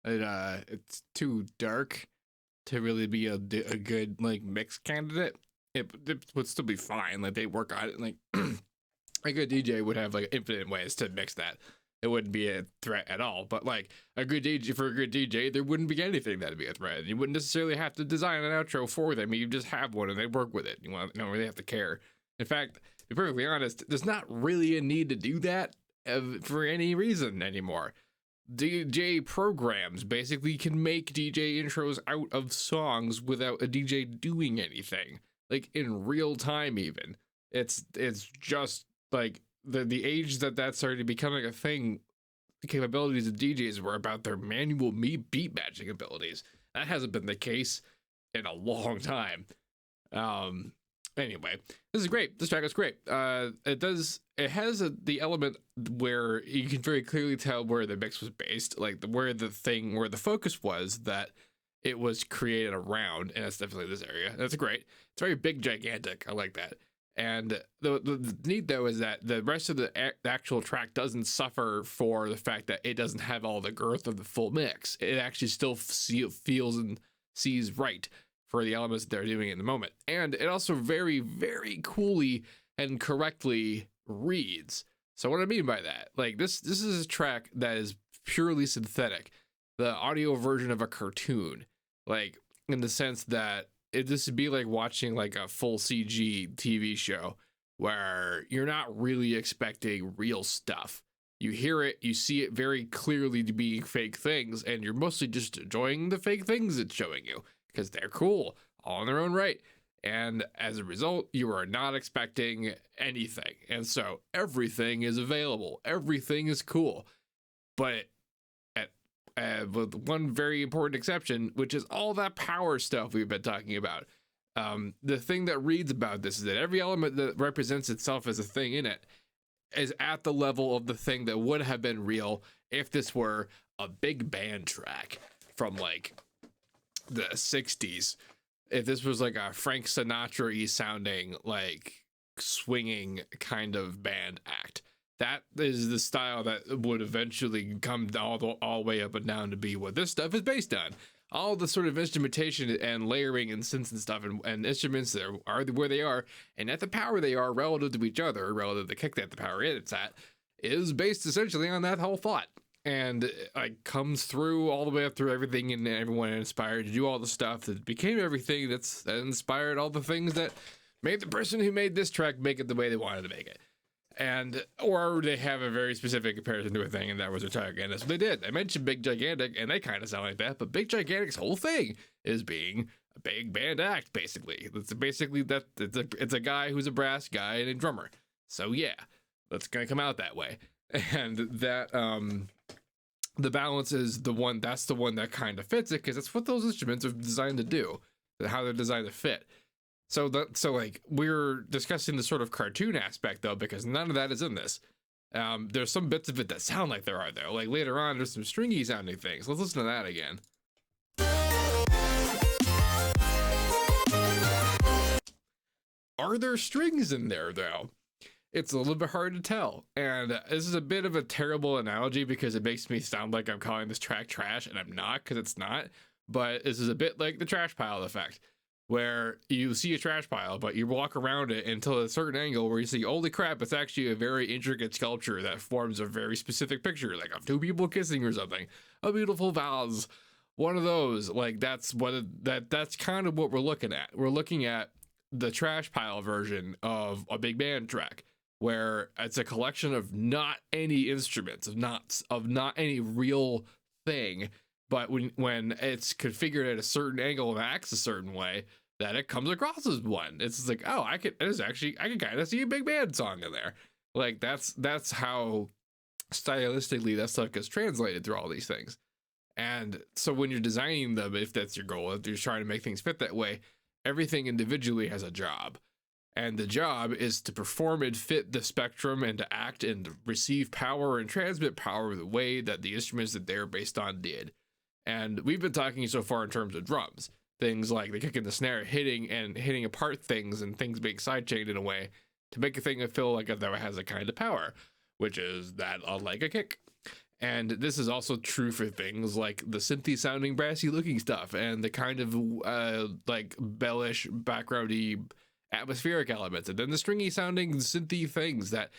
it's too dark to really be a good like mix candidate. It would still be fine. Like they work on it. Like a good DJ would have like infinite ways to mix that. It wouldn't be a threat at all. But like a good DJ, there wouldn't be anything that'd be a threat. You wouldn't necessarily have to design an outro for them. You just have one and they work with it. You don't really have to care. In fact, to be perfectly honest, there's not really a need to do that for any reason anymore. DJ programs basically can make DJ intros out of songs without a DJ doing anything, like in real time. Even it's just like the age that started becoming a thing. The capabilities of DJs were about their manual beat matching abilities. That hasn't been the case in a long time. Anyway, this is great. This track is great. It has the element where you can very clearly tell where the mix was based, like where the focus was, that it was created around, and it's definitely this area. That's great. It's very big, gigantic. I like that. And the neat though is that the rest of the actual track doesn't suffer for the fact that it doesn't have all the girth of the full mix. It actually still feels and sees right for the elements that they're doing in the moment. And it also very, very coolly and correctly reads. So what I mean by that, like this is a track that is purely synthetic, the audio version of a cartoon, like in the sense that this would be like watching like a full CG TV show where you're not really expecting real stuff. You hear it, you see it very clearly to be fake things, and you're mostly just enjoying the fake things it's showing you because they're cool all in their own right. And as a result, you are not expecting anything. And so everything is available. Everything is cool. But with one very important exception, which is all that power stuff we've been talking about. The thing that reads about this is that every element that represents itself as a thing in it is at the level of the thing that would have been real if this were a big band track from like the 60s. If this was like a Frank Sinatra-y sounding, like swinging kind of band act. That is the style that would eventually come all the way up and down to be what this stuff is based on. All the sort of instrumentation and layering and synths and stuff and instruments that are where they are and at the power they are relative to each other, relative to the kick that the power it's at, is based essentially on that whole thought. And it like comes through all the way up through everything and everyone inspired to do all the stuff that became everything that inspired all the things that made the person who made this track make it the way they wanted to make it. And or they have a very specific comparison to a thing, and that was their track, and that's what they did. I mentioned Big Gigantic, and they kind of sound like that, but Big Gigantic's whole thing is being a big band act, basically. It's basically that it's a guy who's a brass guy and a drummer. So yeah, that's gonna come out that way, and that the balance is the one that kind of fits it because that's what those instruments are designed to do, how they're designed to fit. So like we're discussing the sort of cartoon aspect though, because none of that is in this. There's some bits of it that sound like there are though. Like later on, there's some stringy sounding things. Let's listen to that again. Are there strings in there though? It's a little bit hard to tell. And this is a bit of a terrible analogy because it makes me sound like I'm calling this track trash, and I'm not, because it's not. But this is a bit like the trash pile effect, where you see a trash pile, but you walk around it until a certain angle where you see, holy crap, it's actually a very intricate sculpture that forms a very specific picture, like of two people kissing or something. A beautiful vase. One of those. Like that's kind of what we're looking at. We're looking at the trash pile version of a big band track, where it's a collection of not any instruments, of not any real thing, but when it's configured at a certain angle and acts a certain way, that it comes across as one. It's like, oh, I can kind of see a big band song in there. Like that's how stylistically that stuff gets translated through all these things. And so when you're designing them, if that's your goal, if you're trying to make things fit that way, everything individually has a job. And the job is to perform and fit the spectrum and to act and to receive power and transmit power the way that the instruments that they're based on did. And we've been talking so far in terms of drums. Things like the kick and the snare hitting apart things and things being sidechained in a way to make a thing feel like it has a kind of power, which is that like a kick. And this is also true for things like the synthy sounding brassy looking stuff and the kind of like bellish backgroundy atmospheric elements, and then the stringy sounding synthy things that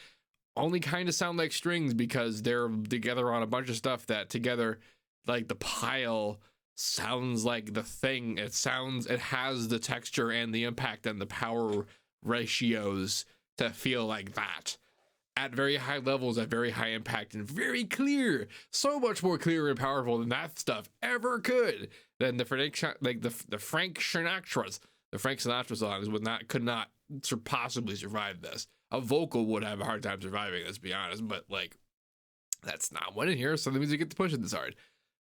only kind of sound like strings because they're together on a bunch of stuff that together, like the pile sounds like the thing. It has the texture and the impact and the power ratios to feel like that at very high levels, at very high impact, and very clear, so much more clear and powerful than that stuff ever could. Than the Frank Sinatra songs could not possibly survive this. A vocal would have a hard time surviving, let's be honest, but like that's not one in here, so that means you get to push it this hard.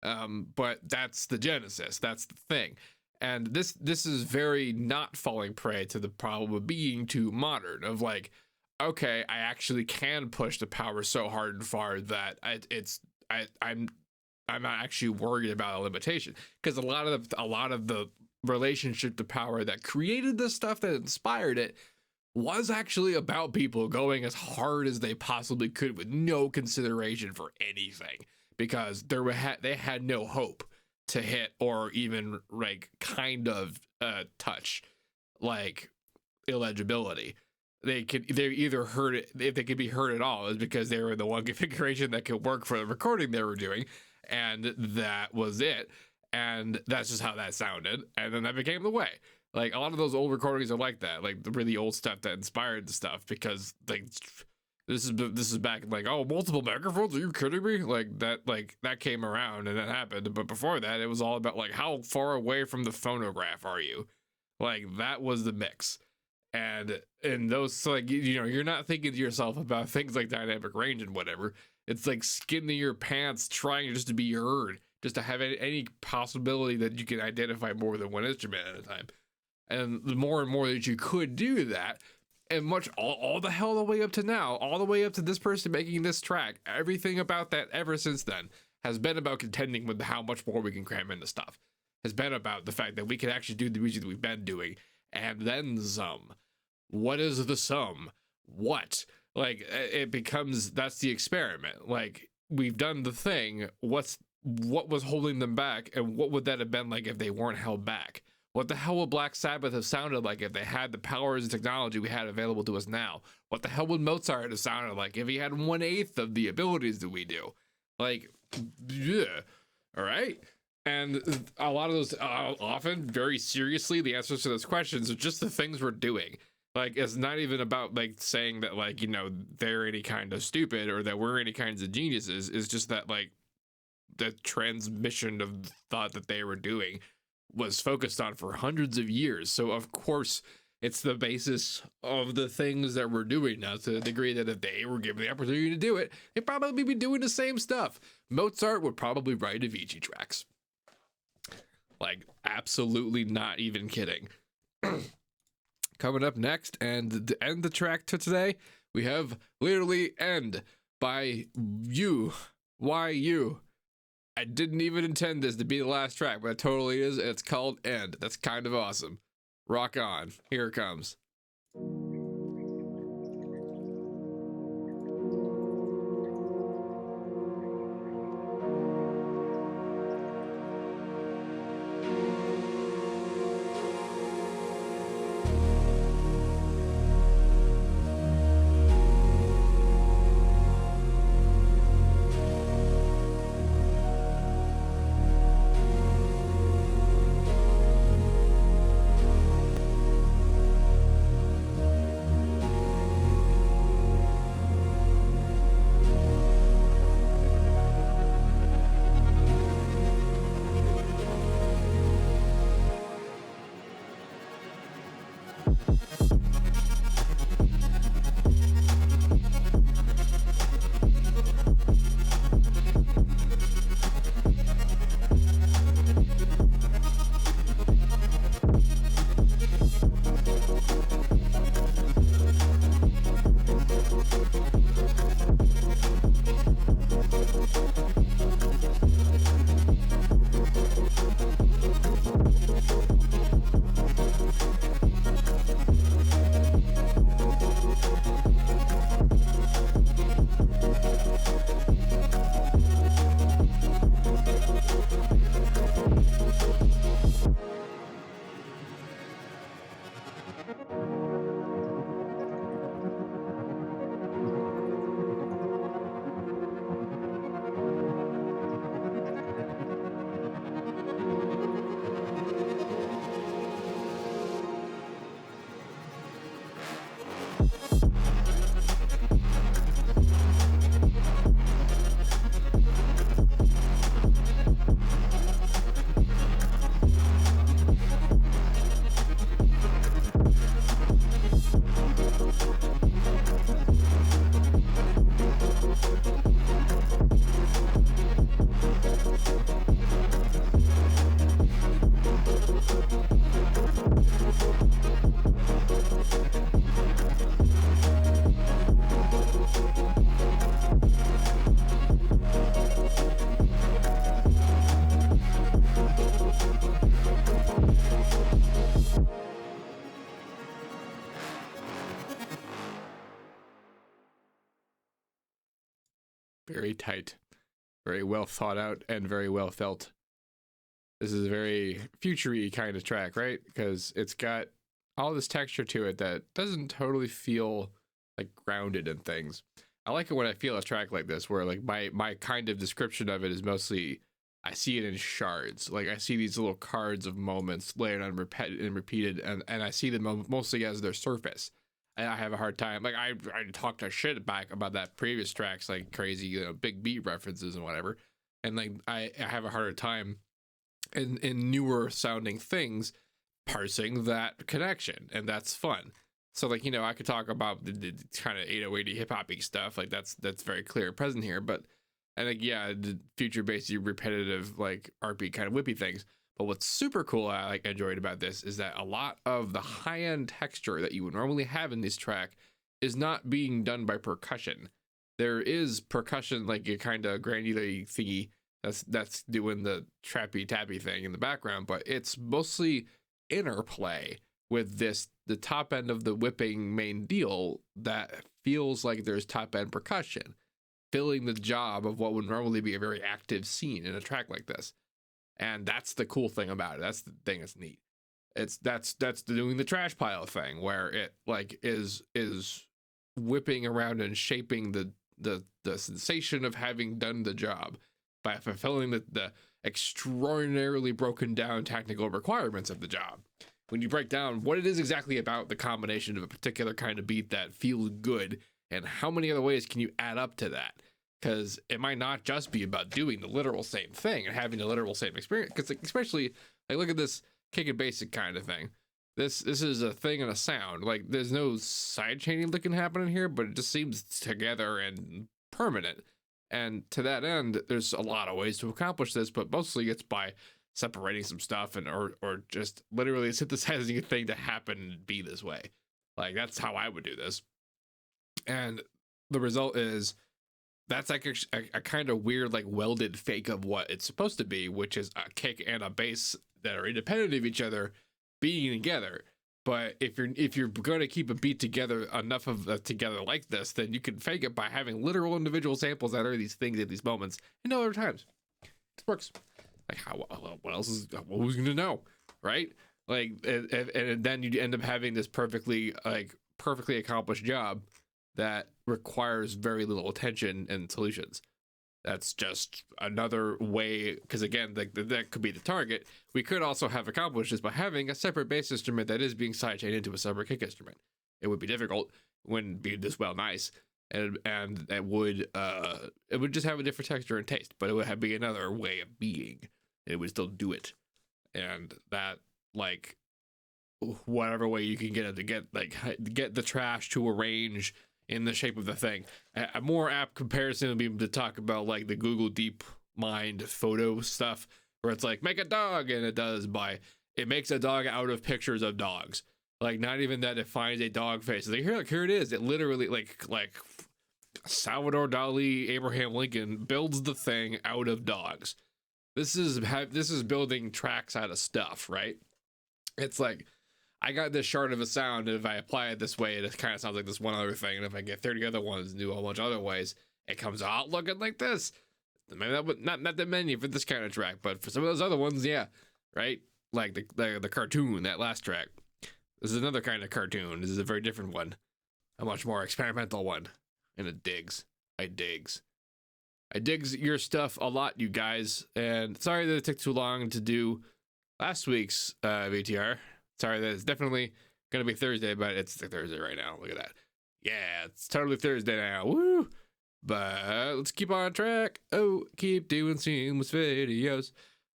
But that's the genesis, that's the thing. And this is very not falling prey to the problem of being too modern, of like, okay, I actually can push the power so hard and far that I'm not actually worried about a limitation, because a lot of the relationship to power that created this stuff, that inspired it, was actually about people going as hard as they possibly could with no consideration for anything, because they had no hope to hit or even like kind of touch like illegibility. They either heard it, if they could be heard at all, is because they were the one configuration that could work for the recording they were doing, and that was it. And that's just how that sounded, and then that became the way. Like a lot of those old recordings are like that, like the really old stuff that inspired the stuff, because like this is back like, oh, multiple microphones, are you kidding me? Like that came around and that happened, but before that it was all about like, how far away from the phonograph are you? Like that was the mix. And those, so like, you know, you're not thinking to yourself about things like dynamic range and whatever. It's like skin to your pants, trying just to be heard, just to have any possibility that you can identify more than one instrument at a time. And the more and more that you could do that, and much all the hell the way up to now, all the way up to this person making this track, everything about that ever since then has been about contending with how much more we can cram into stuff. Has been about the fact that we can actually do the music that we've been doing, and then some. What is the sum? What? Like, it becomes, that's the experiment. Like, we've done the thing. What was holding them back, and what would that have been like if they weren't held back? What the hell would Black Sabbath have sounded like if they had the powers and technology we had available to us now? What the hell would Mozart have sounded like if he had 1/8 of the abilities that we do? Like, yeah, all right? And a lot of those, often, very seriously, the answers to those questions are just the things we're doing. Like, it's not even about, like, saying that, like, you know, they're any kind of stupid or that we're any kinds of geniuses. It's just that, like, the transmission of thought that they were doing was focused on for hundreds of years. So of course it's the basis of the things that we're doing now, to the degree that if they were given the opportunity to do it, they'd probably be doing the same stuff. Mozart would probably write Avicii tracks. Like, absolutely not even kidding. Coming up next, and to end the track to today, we have literally End by Biuuuwulf. I didn't even intend this to be the last track, but it totally is. It's called End. That's kind of awesome. Rock on. Here it comes. very tight, very well thought out, and very well felt. This is a very future-y kind of track, right? Because it's got all this texture to it that doesn't totally feel like grounded in things. I like it when I feel a track like this, where like my kind of description of it is mostly, I see it in shards. Like I see these little cards of moments layered on repeated, and I see them mostly as their surface. And I have a hard time. Like I talked a shit back about that previous tracks, like crazy, you know, big beat references and whatever. And like I have a harder time in newer sounding things parsing that connection, and that's fun. So like, you know, I could talk about the kind of 808 hip-hop-y stuff, like that's very clear present here, but and like, yeah, the future based repetitive like RP kind of whippy things. But what's super cool I like enjoyed about this is that a lot of the high-end texture that you would normally have in this track is not being done by percussion. There is percussion, like a kind of granular thingy that's doing the trappy tappy thing in the background, but it's mostly interplay with the top end of the whipping main deal that feels like there's top end percussion filling the job of what would normally be a very active scene in a track like this. And that's the cool thing about it. That's the thing that's neat. That's doing the trash pile thing, where it like is whipping around and shaping the sensation of having done the job by fulfilling the extraordinarily broken down technical requirements of the job. When you break down what it is exactly about the combination of a particular kind of beat that feels good, and how many other ways can you add up to that? Because it might not just be about doing the literal same thing and having the literal same experience. Because like, especially like, look at this kick and basic kind of thing. This is a thing and a sound. Like there's no side chaining that can happen in here, but it just seems together and permanent. And to that end, there's a lot of ways to accomplish this, but mostly it's by separating some stuff and or just literally synthesizing a thing to happen and be this way. Like that's how I would do this. And the result is that's like a kind of weird like welded fake of what it's supposed to be, which is a kick and a bass that are independent of each other being together. But if you're going to keep a beat together enough of together like this, then you can fake it by having literal individual samples that are these things at these moments and no other times. It works. Like what else is who's gonna know, right? Like and then you end up having this perfectly accomplished job that requires very little attention and solutions. That's just another way, because again, that could be the target. We could also have accomplished this by having a separate bass instrument that is being sidechained into a separate kick instrument. It would be difficult, wouldn't be this well nice, and it would just have a different texture and taste, but it would be another way of being. It would still do it, and that like whatever way you can get it to get the trash to arrange in the shape of the thing. A more apt comparison would be to talk about like the Google DeepMind photo stuff, where it's like make a dog, and it makes a dog out of pictures of dogs. Like not even that it finds a dog face. It's like here it is. It literally like Salvador Dali, Abraham Lincoln builds the thing out of dogs. This is building tracks out of stuff, right? It's like I got this shard of a sound, and if I apply it this way, it kind of sounds like this one other thing. And if I get 30 other ones and do a whole bunch of other ways, it comes out looking like this. Maybe that would not that many for this kind of track, but for some of those other ones, yeah, right? Like the cartoon, that last track. This is another kind of cartoon. This is a very different one, a much more experimental one, and it digs. I digs your stuff a lot, you guys. And sorry that it took too long to do last week's VTR. Sorry that it's definitely gonna be Thursday, but it's Thursday right now. Look at that. Yeah, it's totally Thursday now. Woo! But let's keep on track. Oh, keep doing seamless videos.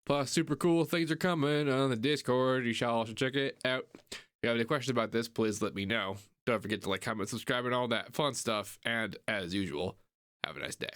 Plus, super cool things are coming on the Discord. You shall also check it out. If you have any questions about this, please let me know. Don't forget to like, comment, subscribe, and all that fun stuff. And as usual, have a nice day.